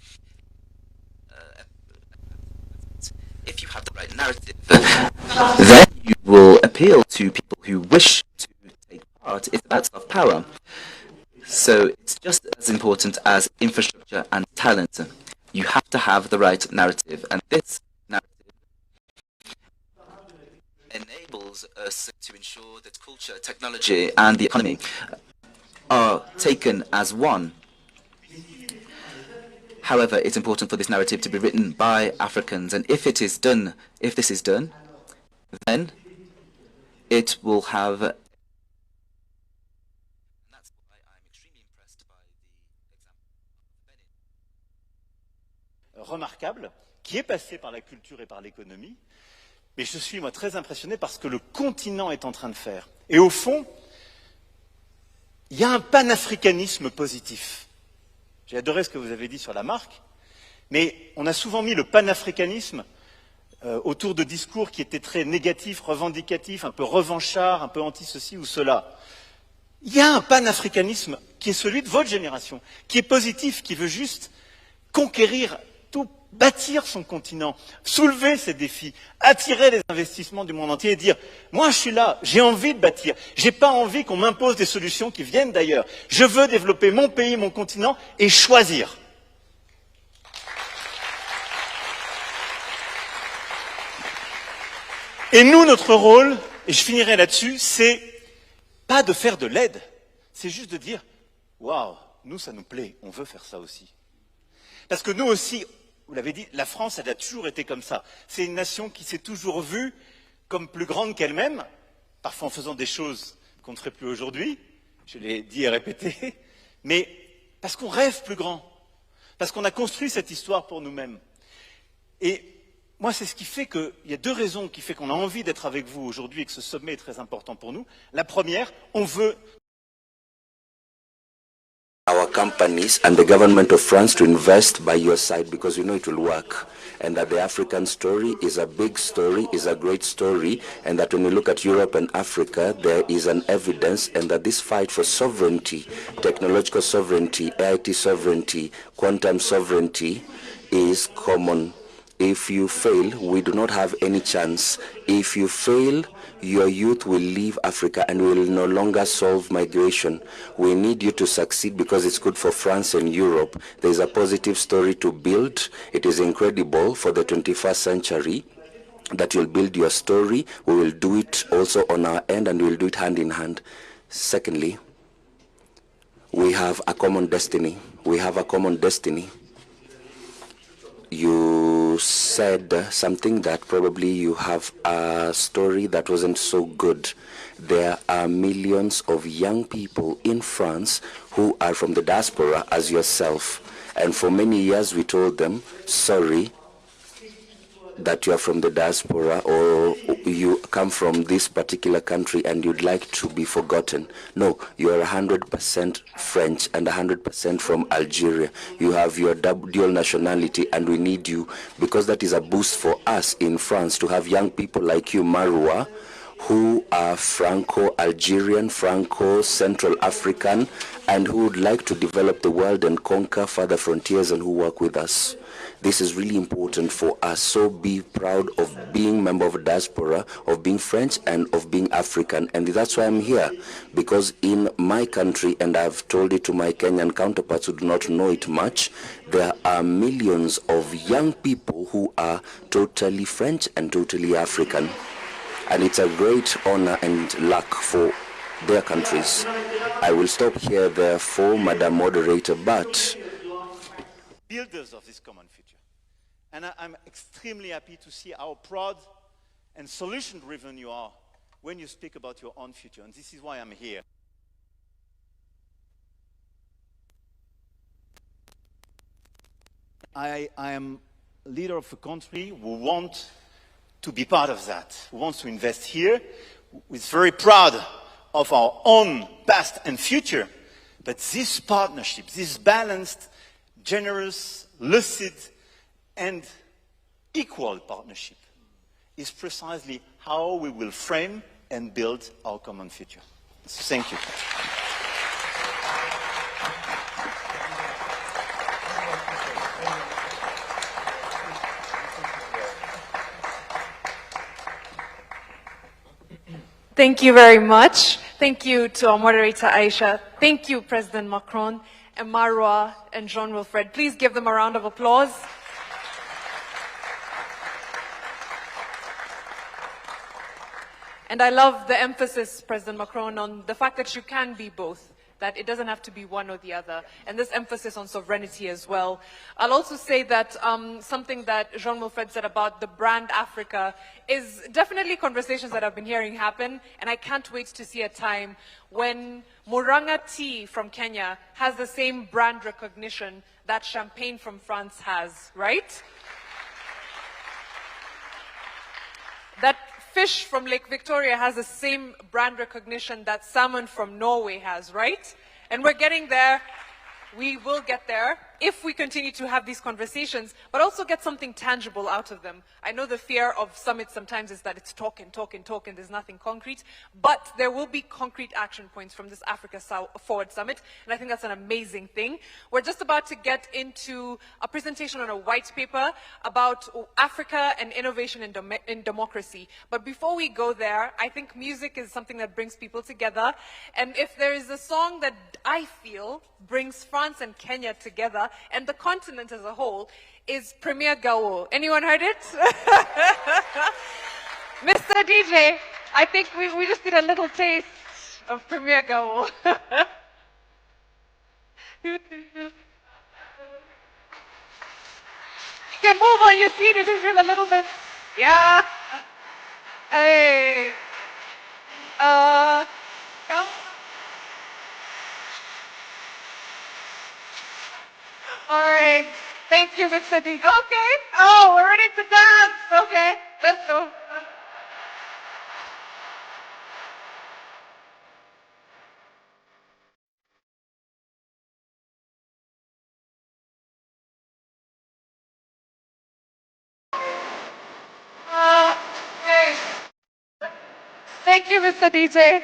If you have the right narrative, then you will appeal to people who wish to take part. It's about self-power. So it's just as important as infrastructure and talent. You have to have the right narrative, and this narrative enables us to ensure that culture, technology, and the economy are taken as one. However, it's important for this narrative to be written by Africans, and if this is done, then it will have. And that's why I'm extremely impressed by the example. Remarquable, qui est passé par la culture et par l'économie, mais je suis moi très impressionné par ce que le continent est en train de faire. Et au fond, il y a un panafricanisme positif. J'ai adoré ce que vous avez dit sur la marque, mais on a souvent mis le panafricanisme autour de discours qui étaient très négatifs, revendicatifs, un peu revanchards, un peu anti-ceci ou cela. Il y a un panafricanisme qui est celui de votre génération, qui est positif, qui veut juste conquérir surtout bâtir son continent, soulever ces défis, attirer les investissements du monde entier et dire « Moi, je suis là, j'ai envie de bâtir, j'ai pas envie qu'on m'impose des solutions qui viennent d'ailleurs. Je veux développer mon pays, mon continent et choisir. » Et nous, notre rôle, et je finirai là-dessus, c'est pas de faire de l'aide, c'est juste de dire « Waouh, nous, ça nous plaît, on veut faire ça aussi. » Parce que nous aussi, vous l'avez dit, la France, elle a toujours été comme ça. C'est une nation qui s'est toujours vue comme plus grande qu'elle-même, parfois en faisant des choses qu'on ne ferait plus aujourd'hui, je l'ai dit et répété, mais parce qu'on rêve plus grand, parce qu'on a construit cette histoire pour nous-mêmes. Et moi, c'est ce qui fait qu'il y a deux raisons qui font qu'on a envie d'être avec vous aujourd'hui et que ce sommet est très important pour nous. La première, on veut our companies and the government of France to invest by your side because we know it will work, and that the African story is a big story, is a great story, and that when you look at Europe and Africa, there is an evidence, and that this fight for sovereignty, technological sovereignty, IT sovereignty, quantum sovereignty is common. If you fail, we do not have any chance. If you fail, your youth will leave Africa and will no longer solve migration. We need you to succeed because it's good for France and Europe. There's a positive story to build. It is incredible for the 21st century that you'll build your story. We will do it also on our end, and we'll do it hand in hand. Secondly, we have a common destiny. We have a common destiny. You said something that probably you have a story that wasn't so good. There are millions of young people in France who are from the diaspora as yourself. And for many years we told them, sorry that you are from the diaspora or you come from this particular country and you'd like to be forgotten. No, you are 100% French and 100% from Algeria. You have your dual nationality and we need you because that is a boost for us in France to have young people like you, Marwa, who are Franco-Algerian, Franco-Central African, and who would like to develop the world and conquer further frontiers and who work with us. This is really important for us, so be proud of being a member of diaspora, of being French and of being African. And that's why I'm here, because in my country, and I've told it to my Kenyan counterparts who do not know it much, there are millions of young people who are totally French and totally African. And it's a great honor and luck for their countries. I will stop here, therefore, Madam Moderator, but builders of this common future. And I'm extremely happy to see how proud and solution-driven you are when you speak about your own future. And this is why I'm here. I am leader of a country who wants to be part of that, who wants to invest here, who is very proud of our own past and future. But this partnership, this balanced, generous, lucid, and equal partnership is precisely how we will frame and build our common future. So thank you. Thank you very much. Thank you to our moderator, Aisha. Thank you, President Macron, and Marwa, and Jean-Wilfred. Please give them a round of applause. And I love the emphasis, President Macron, on the fact that you can be both, that it doesn't have to be one or the other, and this emphasis on sovereignty as well. I'll also say that something that Jean-Wilfred said about the brand Africa is definitely conversations that I've been hearing happen, and I can't wait to see a time when Murang'a tea from Kenya has the same brand recognition that champagne from France has, right? That fish from Lake Victoria has the same brand recognition that salmon from Norway has, right? And we're getting there. We will get there if we continue to have these conversations, but also get something tangible out of them. I know the fear of summits sometimes is that it's talk and talk and talk and there's nothing concrete, but there will be concrete action points from this Africa Forward Summit, and I think that's an amazing thing. We're just about to get into a presentation on a white paper about Africa and innovation in democracy. But before we go there, I think music is something that brings people together, and if there is a song that I feel brings France and Kenya together, and the continent as a whole, is Pre.Ruto. Anyone heard it? Mr. DJ, I think we just need a little taste of Pre.Ruto. You can move on your seat if you feel a little bit. Yeah. Hey. Come. All right. Thank you, Mr. DJ. Okay. Oh, we're ready to dance. Okay. Let's go. Okay. Thank you, Mr. DJ.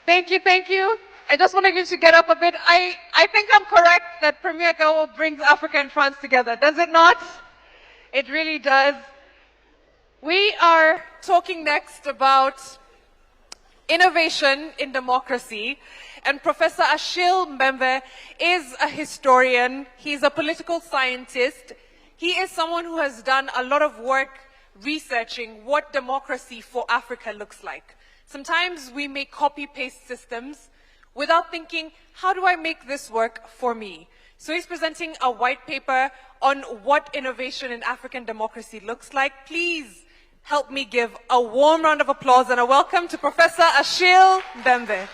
Thank you, thank you. I just wanted you to get up a bit. I think I'm correct that Pre.Ruto brings Africa and France together. Does it not? It really does. We are talking next about innovation in democracy. And Professor Achille Mbembe is a historian. He's a political scientist. He is someone who has done a lot of work researching what democracy for Africa looks like. Sometimes we make copy-paste systems without thinking, how do I make this work for me? So he's presenting a white paper on what innovation in African democracy looks like. Please help me give a warm round of applause and a welcome to Professor Achille Mbembe.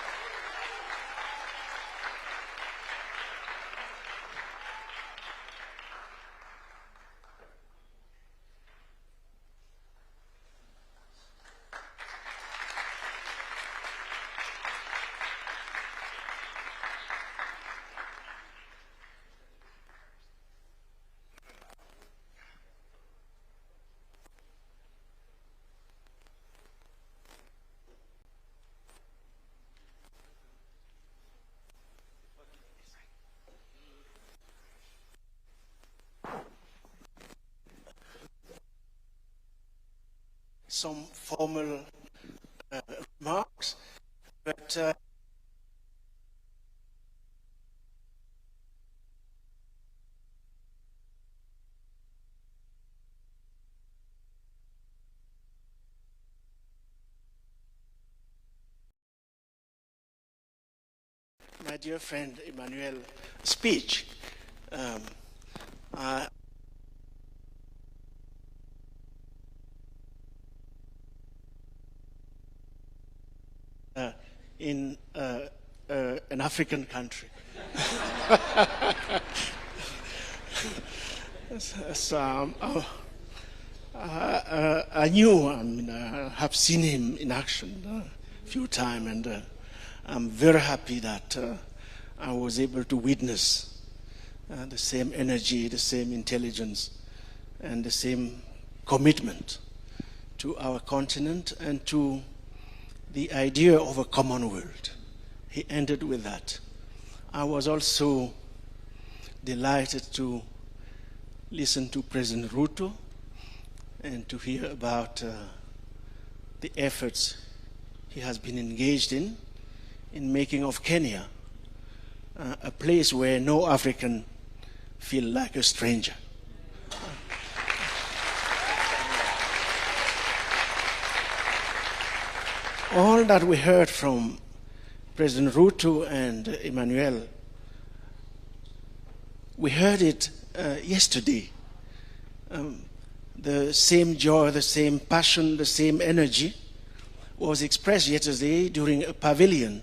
Some formal remarks, but my dear friend Emmanuel's speech, in an African country. So, I knew, I have seen him in action a few times, and I'm very happy that I was able to witness the same energy, the same intelligence, and the same commitment to our continent and to the idea of a common world. He ended with that. I was also delighted to listen to President Ruto and to hear about the efforts he has been engaged in making of Kenya a place where no African feel like a stranger. All that we heard from President Ruto and Emmanuel, we heard it yesterday. The same joy, the same passion, the same energy was expressed yesterday during a pavilion.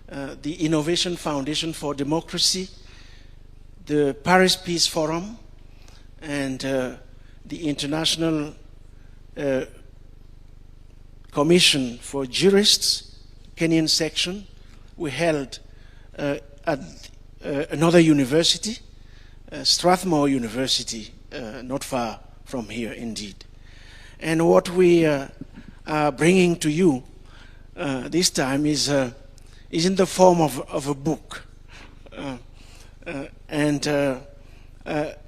The Innovation Foundation for Democracy, the Paris Peace Forum, and the International Commission for Jurists, Kenyan section, we held another university, Strathmore University, not far from here indeed. And what we are bringing to you this time is in the form of a book.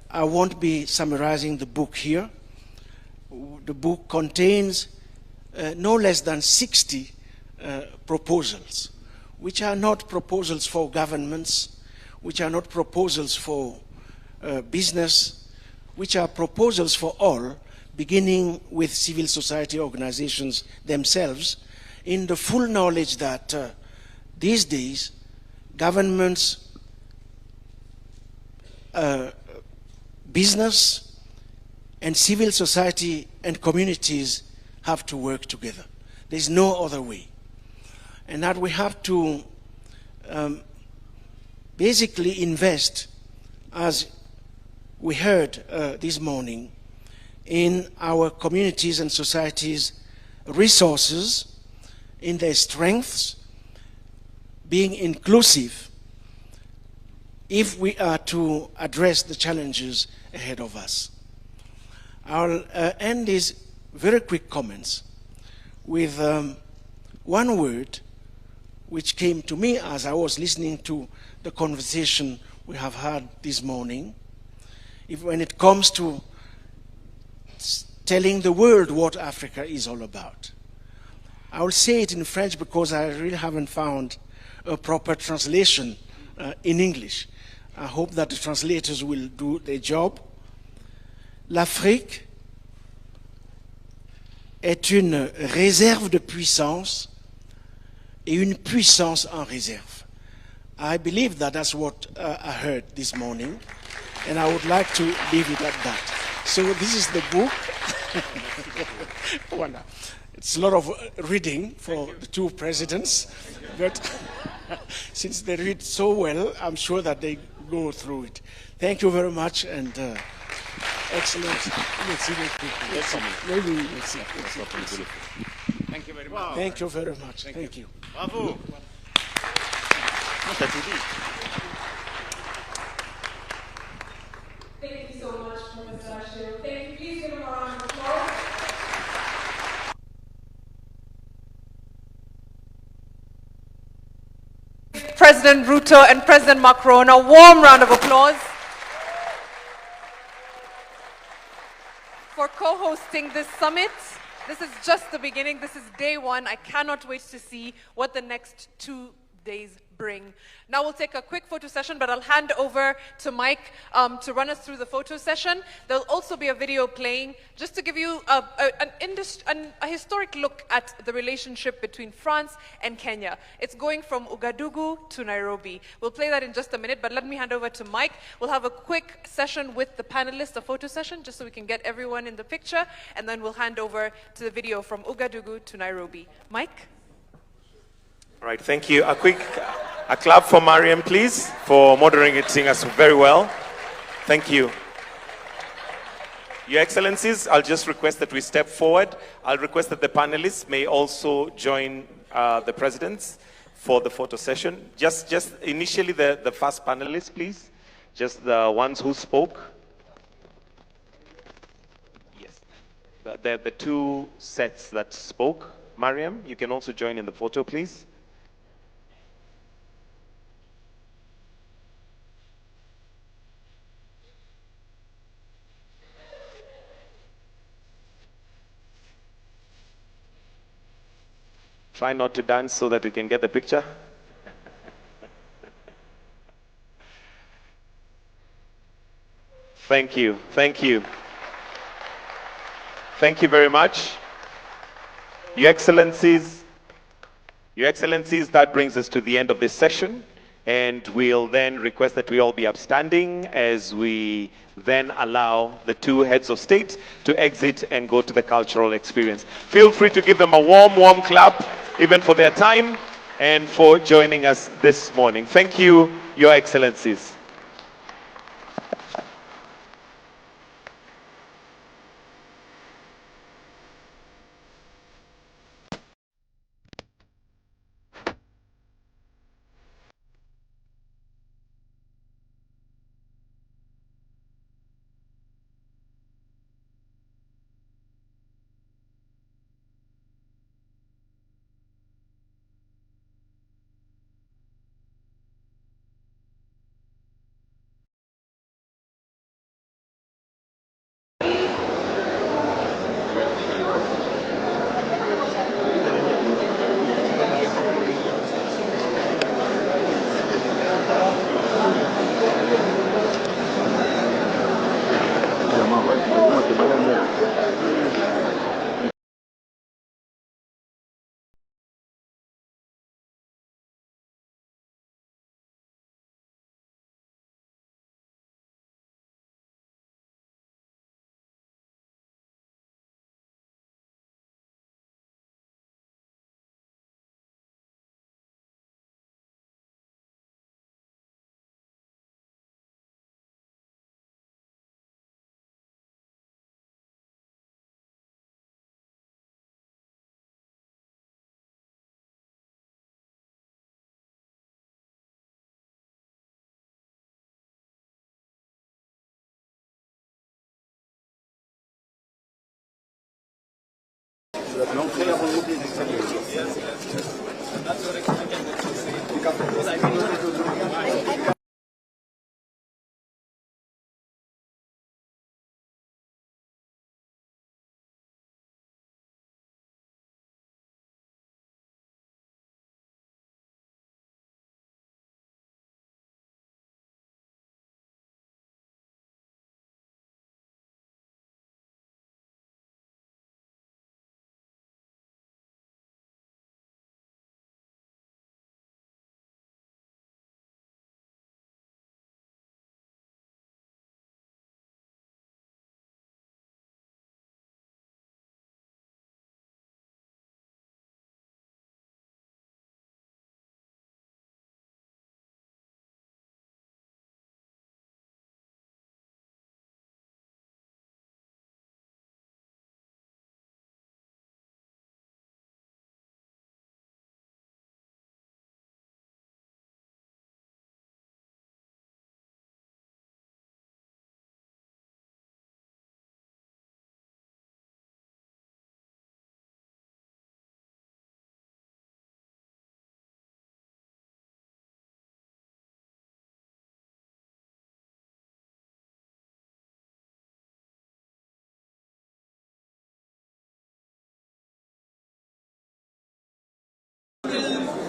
I won't be summarizing the book here. The book contains no less than 60 proposals, which are not proposals for governments, which are not proposals for business, which are proposals for all, beginning with civil society organizations themselves, in the full knowledge that these days governments, business, and civil society and communities have to work together. There's no other way. And that we have to basically invest, as we heard this morning, in our communities and societies' resources, in their strengths, being inclusive, if we are to address the challenges ahead of us. I'll end these very quick comments with one word which came to me as I was listening to the conversation we have had this morning. When it comes to telling the world what Africa is all about. I will say it in French because I really haven't found a proper translation in English. I hope that the translators will do their job. L'Afrique est une réserve de puissance et une puissance en réserve. I believe that that's what I heard this morning, and I would like to leave it at that. So this is the book. Voilà. It's a lot of reading for the two presidents, but since they read so well, I'm sure that they go through it. Thank you very much, and excellent. Let's see. Thank you very much. Thank you very much. Thank you. Bravo. Thank you so much, Professor Ashiro. Thank you. Please give him a round of applause. President Ruto and President Macron a warm round of applause for co-hosting this summit. This is just the beginning. This is day one. I cannot wait to see what the next 2 days bring. Now we'll take a quick photo session, but I'll hand over to Mike to run us through the photo session. There'll also be a video playing just to give you a historic look at the relationship between France and Kenya. It's going from Ouagadougou to Nairobi. We'll play that in just a minute, but let me hand over to Mike. We'll have a quick session with the panelists, a photo session, just so we can get everyone in the picture, and then we'll hand over to the video from Ouagadougou to Nairobi. Mike? All right, thank you. A clap for Mariam, please, for moderating us very well. Thank you. Your Excellencies, I'll just request that we step forward. I'll request that the panelists may also join the presidents for the photo session. Just initially the first panelist, please. Just the ones who spoke. Yes. The two sets that spoke. Mariam, you can also join in the photo, please. Try not to dance so that we can get the picture. Thank you. Thank you. Thank you very much. Your Excellencies, that brings us to the end of this session. And we'll then request that we all be upstanding as we then allow the two heads of state to exit and go to the cultural experience. Feel free to give them a warm, warm clap, even for their time and for joining us this morning. Thank you, Your Excellencies.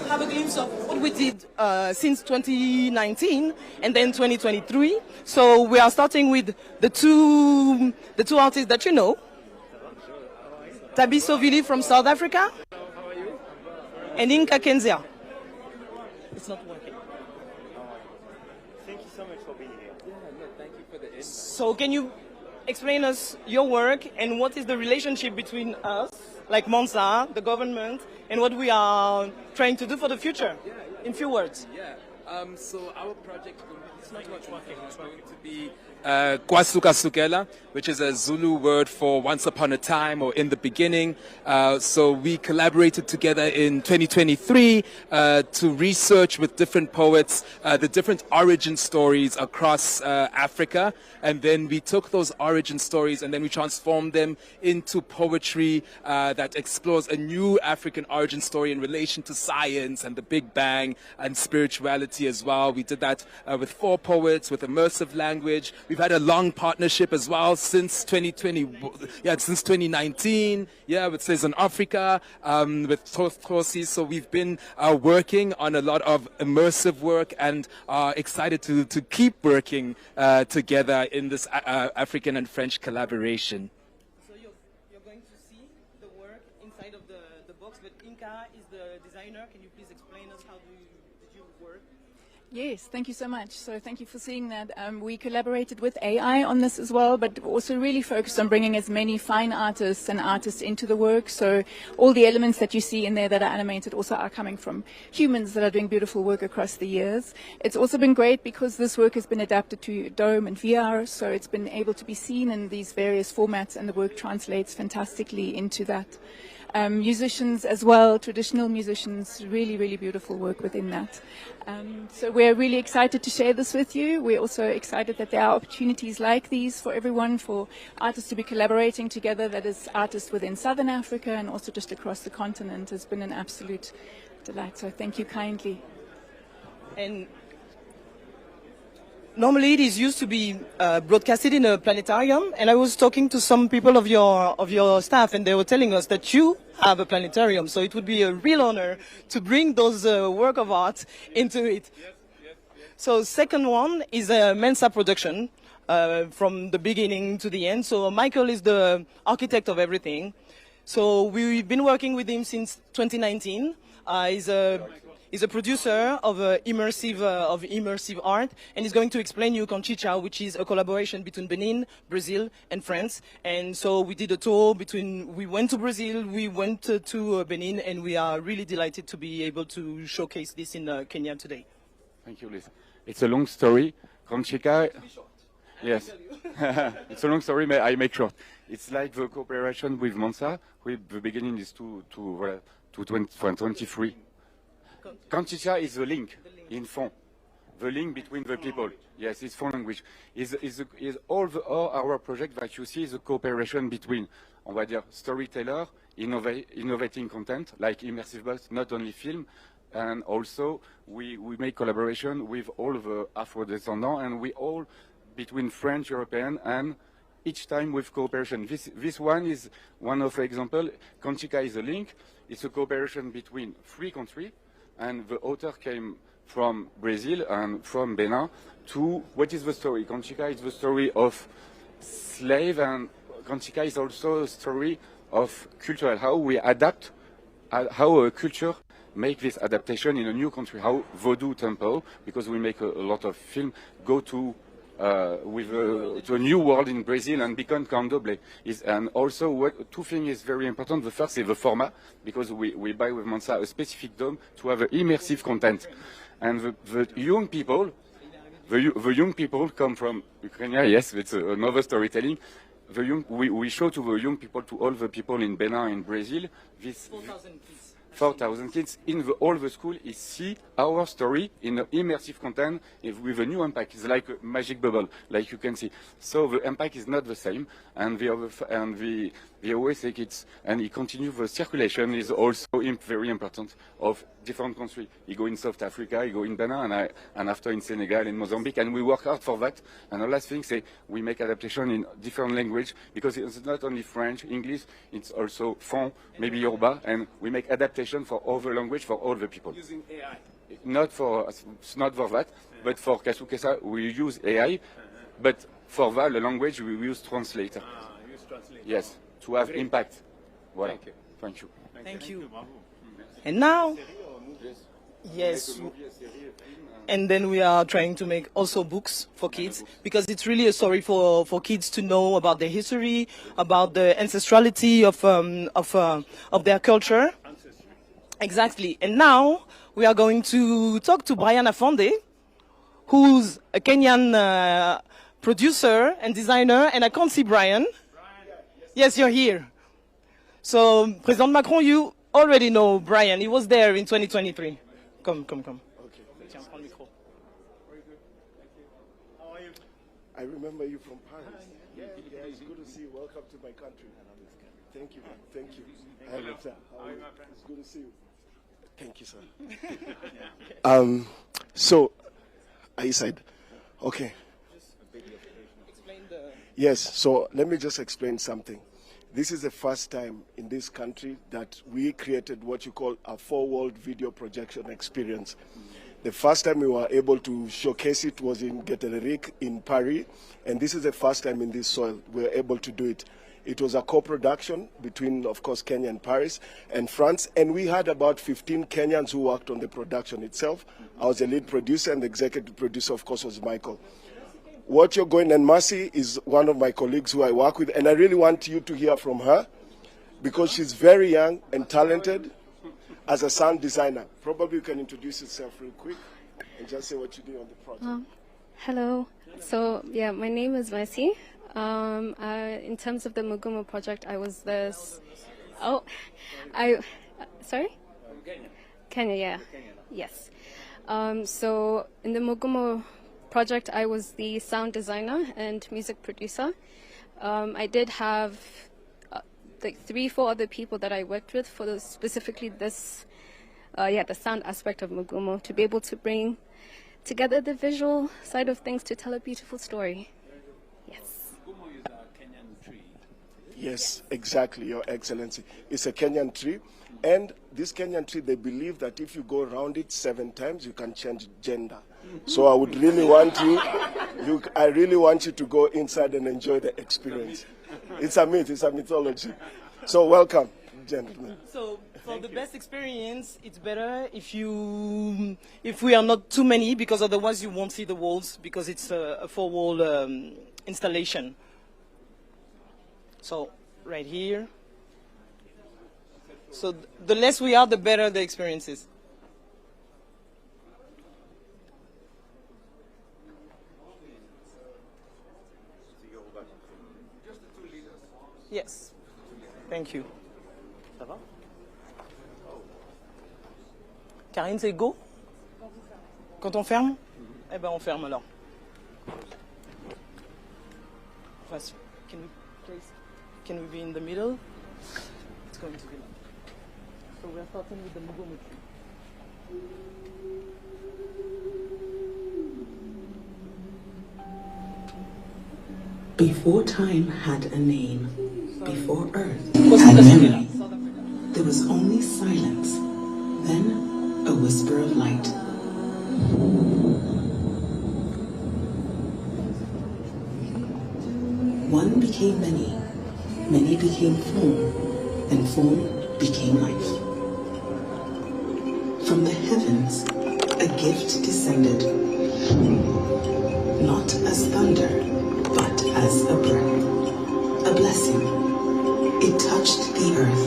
Have a glimpse of what we did since 2019 and then 2023. So we are starting with the two artists that you know. Tabiso Vili from South Africa and Inka Kenzia. It's not working. Thank you so much for being here. Yeah, no, thank you for the invite. So can you explain us your work and what is the relationship between us, like Monza, the government, and what we are trying to do for the future, in few words? Yeah, so our project is going to be Kwasuka Sukela, which is a Zulu word for once upon a time or in the beginning. So we collaborated together in 2023 to research with different poets the different origin stories across Africa. And then we took those origin stories and then we transformed them into poetry that explores a new African origin story in relation to science and the Big Bang and spirituality as well. We did that with 4 poets with immersive language. We've had a long partnership as well since 2019, with Citizen Africa, with Tosi. So we've been working on a lot of immersive work and are excited to keep working together in this African and French collaboration. So you're going to see the work inside of the box, but Inka is the designer. Can you please explain us how did you work? Yes, thank you so much. So thank you for seeing that. We collaborated with AI on this as well, but also really focused on bringing as many fine artists and artists into the work. So all the elements that you see in there that are animated also are coming from humans that are doing beautiful work across the years. It's also been great because this work has been adapted to Dome and VR, so it's been able to be seen in these various formats, and the work translates fantastically into that. Musicians as well, traditional musicians, really, really beautiful work within that. So we're really excited to share this with you. We're also excited that there are opportunities like these for everyone, for artists to be collaborating together, that is artists within Southern Africa and also just across the continent. Has been an absolute delight, so thank you kindly. And normally it is used to be broadcasted in a planetarium, and I was talking to some people of your staff, and they were telling us that you have a planetarium, so it would be a real honor to bring those work of art into it. So second one is a Mensa production. from the beginning to the end. So Michael is the architect of everything. So we've been working with him since 2019. He's a producer of immersive art, and he's going to explain you Conchicha, which is a collaboration between Benin, Brazil, and France. And so we did a tour we went to Brazil, we went to Benin, and we are really delighted to be able to showcase this in Kenya today. Thank you, Liz. It's a long story. Conchicha. Yes. It's a long story, but I make short. It's like the cooperation with Monsa. The beginning is to 23. Conchicha is the link in fond, the link between the people. Yes, it's fond language. All our project that you see is a cooperation between, on va dire, storyteller, innovating content like immersive box, not only film, and also we make collaboration with all the Afro-descendants, and we all between French, European, and each time with cooperation. This one is one of the example. Conchicha is a link. It's a cooperation between 3 countries. And the author came from Brazil and from Benin to, what is the story? Conchicha is the story of slave, and Conchicha is also a story of cultural, how we adapt, how a culture make this adaptation in a new country, how Vodou Temple, because we make a lot of film, go to to a new world in Brazil and become candomblé. And also, 2 things is very important. The first is the format, because we buy with Mansa a specific dome to have immersive content. And the young people, the young people come from Ukraine. Yes, it's another storytelling. We show to the young people, to all the people in Benin and Brazil, this 4,000 kids in all the school is see our story in an immersive content with a new impact. It's like a magic bubble, like you can see. So the impact is not the same, and we always take it, and it continue. The circulation is also very important of different countries. You go in South Africa, you go in Benin, and after in Senegal, in Mozambique, and we work hard for that. And the last thing, we make adaptation in different language, because it's not only French, English, it's also Fon, maybe Yoruba, and we make adaptation for all the language for all the people. Using AI? Not for that, but for Kasukesa we use AI, but for that the language we use translator. Use translator. Yes, to have impact. Voilà. Thank you. Thank you. Thank you. And now, yes, and then we are trying to make also books for kids, because it's really a story for kids to know about their history, about the ancestrality of their culture. Exactly. And now we are going to talk to Brian Afonde, who's a Kenyan producer and designer, and I can't see Brian. Yes, you're here. So, President Macron, you already know Brian. He was there in 2023. Come. Okay. How are you? I remember you from Paris. Yeah, it's good to see you. Welcome to my country. Thank you. Hello. How are you, my friend? It's good to see you. Thank you, sir. So, I said, okay. Yes, so let me just explain something. This is the first time in this country that we created what you call a 4-world video projection experience. The first time we were able to showcase it was in Guételleric in Paris, and this is the first time in this soil we were able to do it. It was a co-production between, of course, Kenya and Paris and France, and we had about 15 Kenyans who worked on the production itself. I was the lead producer, and the executive producer, of course, was Michael. What you're going, and Mercy is one of my colleagues who I work with, and I really want you to hear from her, because she's very young and talented as a sound designer. Probably you can introduce yourself real quick and just say what you do on the project. Hello. So, yeah, my name is Mercy. In terms of the Mugumo project, I was sorry? Kenya, yeah. Yes. So in the Mugumo project, I was the sound designer and music producer. I did have like 3-4 other people that I worked with for specifically this, the sound aspect of Mugumo, to be able to bring together the visual side of things to tell a beautiful story. Yes, exactly, Your Excellency. It's a Kenyan tree, and this Kenyan tree, they believe that if you go around it 7 times, you can change gender. So I would really want I really want you to go inside and enjoy the experience. It's a myth, it's a mythology. So welcome, gentlemen. So for the best experience, it's better if we are not too many, because otherwise you won't see the walls, because it's a four-wall installation. So right here. So the less we are, the better the experience is. Yes. Thank you. Ça va? Karine, c'est go? Quand on ferme? Eh ben on ferme alors. Can we be in the middle? It's going to be long. So we're starting with the Mugomo tree. Before time had a name, before earth had memory, there was only silence, then a whisper of light. One became many, many became form, and form became life. From the heavens, a gift descended, not as thunder, but as a breath, a blessing. It touched the earth,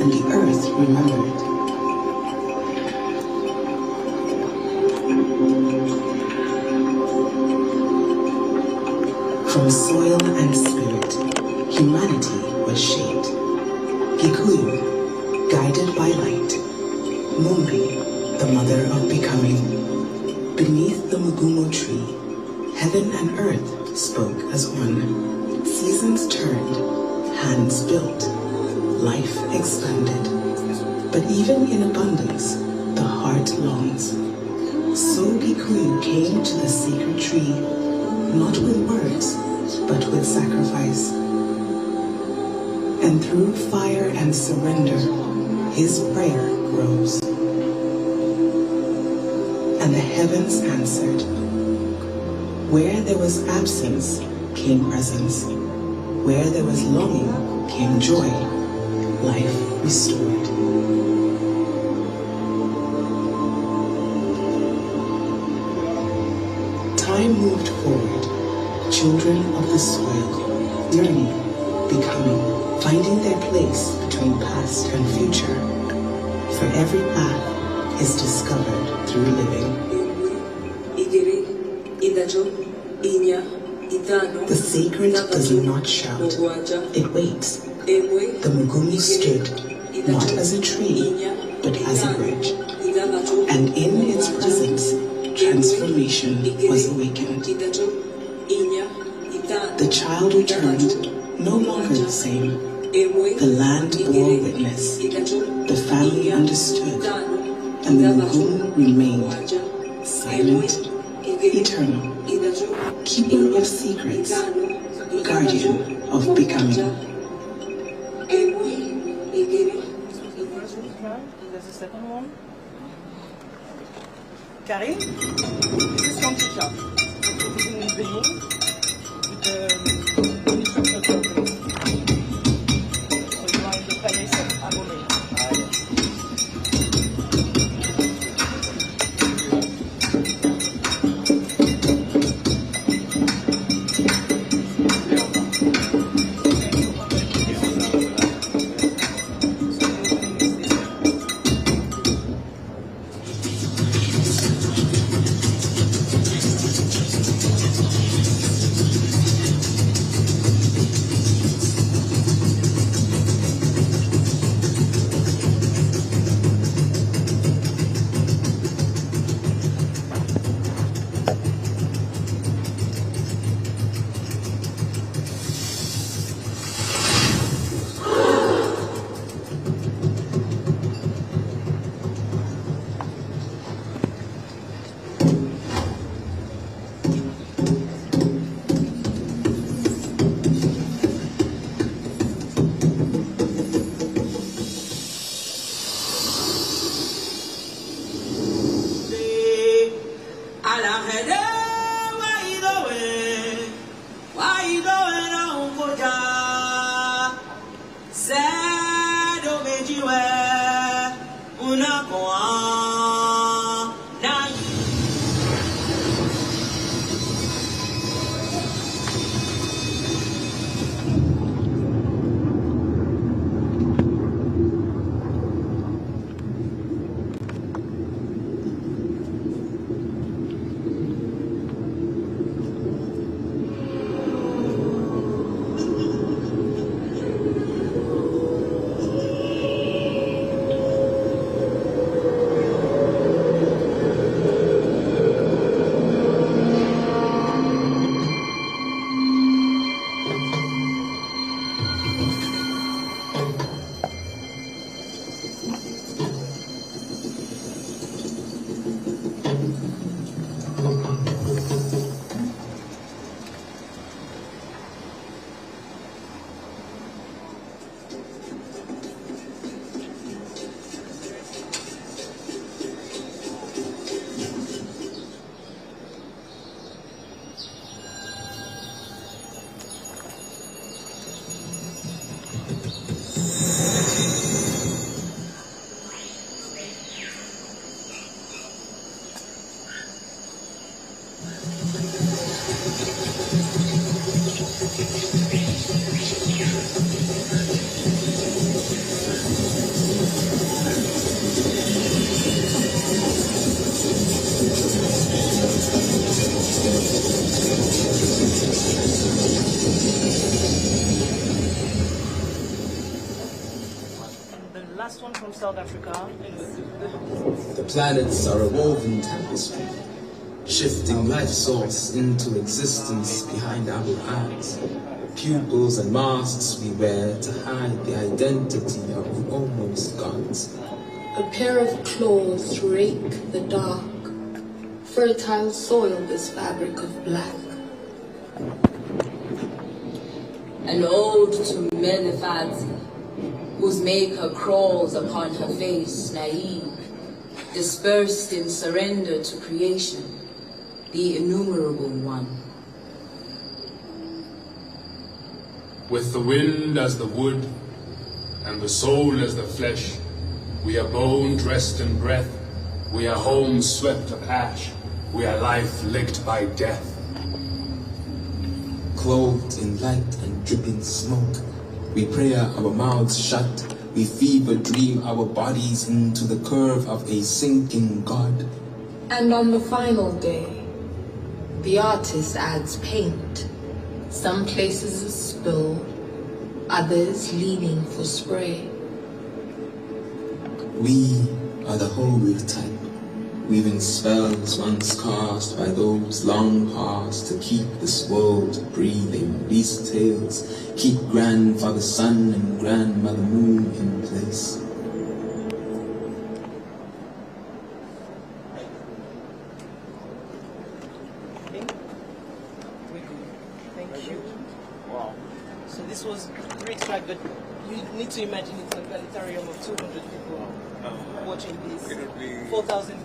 and the earth remembered. From soil and spirit, humanity was shaped. Gikuyu, guided by light. Mumbi, the mother of becoming. Beneath the Mugumo tree, heaven and earth spoke as one. Seasons turned, hands built, life expanded. But even in abundance, the heart longs. So Gikuyu came to the sacred tree, not with words, but with sacrifice. And through fire and surrender, his prayer rose. And the heavens answered. Where there was absence, came presence. Where there was longing, came joy, life restored. Time moved forward, children of the soil, yearning, becoming, finding their place between past and future. For every path is discovered through living. The sacred does not shout, it waits. The Mugumu stood, not as a tree, but as a bridge. And in its presence, transformation was awakened. The child returned, no longer the same. The land bore witness, the family understood, and the Mugumu remained silent, eternal, keeper of secrets, guardian of becoming. There's a second one. Karine, this is from Chicha. This is in Beijing with the Ministry of Culture. So you are in the Palace of Abomey. last one from South Africa. The planets are a woven tapestry, shifting life source into existence behind our eyes. Pupils and masks we wear to hide the identity of almost gods. A pair of claws rake the dark. Fertile soil this fabric of black. An ode to Menefati, whose maker crawls upon her face, naive, dispersed in surrender to creation, the innumerable one. With the wind as the wood, and the soul as the flesh, we are bone dressed in breath, we are home swept of ash, we are life licked by death. Clothed in light and dripping smoke, we pray our mouths shut, we fever dream our bodies into the curve of a sinking god. And on the final day, the artist adds paint. Some places a spill, others leaning for spray. We are the holy type, weaving spells once cast by those long past to keep this world breathing. These tales keep grandfather sun and grandmother moon in place. Thank you. Wow. So this was great track, but you need to imagine it's a planetarium of 200 people watching this. 4,000 kids.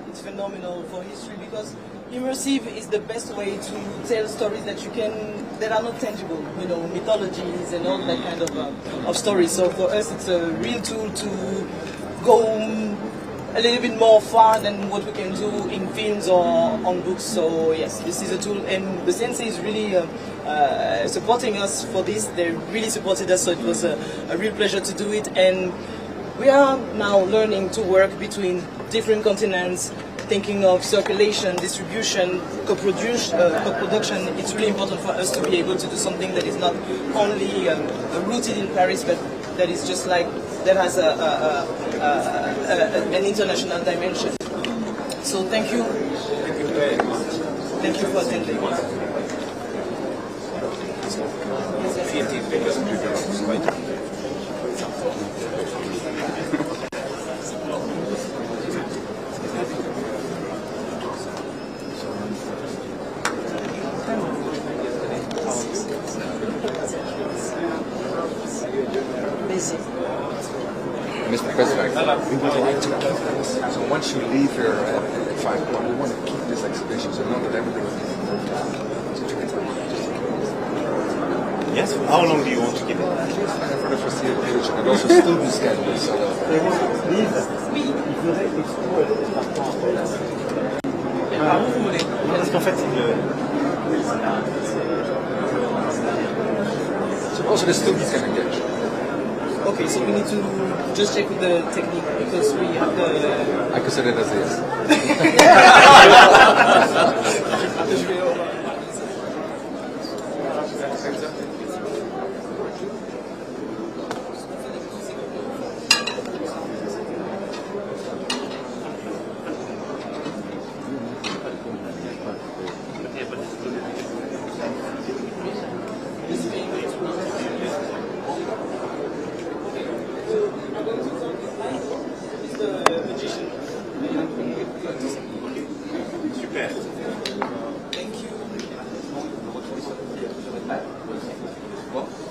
It's phenomenal for history because immersive is the best way to tell stories that are not tangible, you know, mythologies and all that kind of stories. So for us, it's a real tool to go a little bit more far than what we can do in films or on books. So yes, this is a tool, and the sensei is really supporting us for this. They really supported us, so it was a real pleasure to do it. And we are now learning to work between different continents, thinking of circulation, distribution, co-production. It's really important for us to be able to do something that is not only rooted in Paris, but that is just like, that has an international dimension. So thank you. Thank you very much. Thank you for attending. Mr. President, we would like to keep this. So once you leave here at 5 o'clock, we want to keep this exhibition so know that everything is being moved on. Yes, how long do you want to keep it? For the foreseeable future, and also student schedule. So parce qu'en fait, so also the students can engage. Okay, so we need to just check with the technique because we have the... I consider it as yes.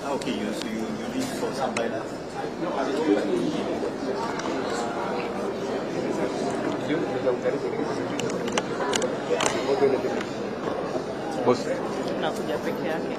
Okay, so you leave for somewhere else? Você? Não, podia pequear aqui.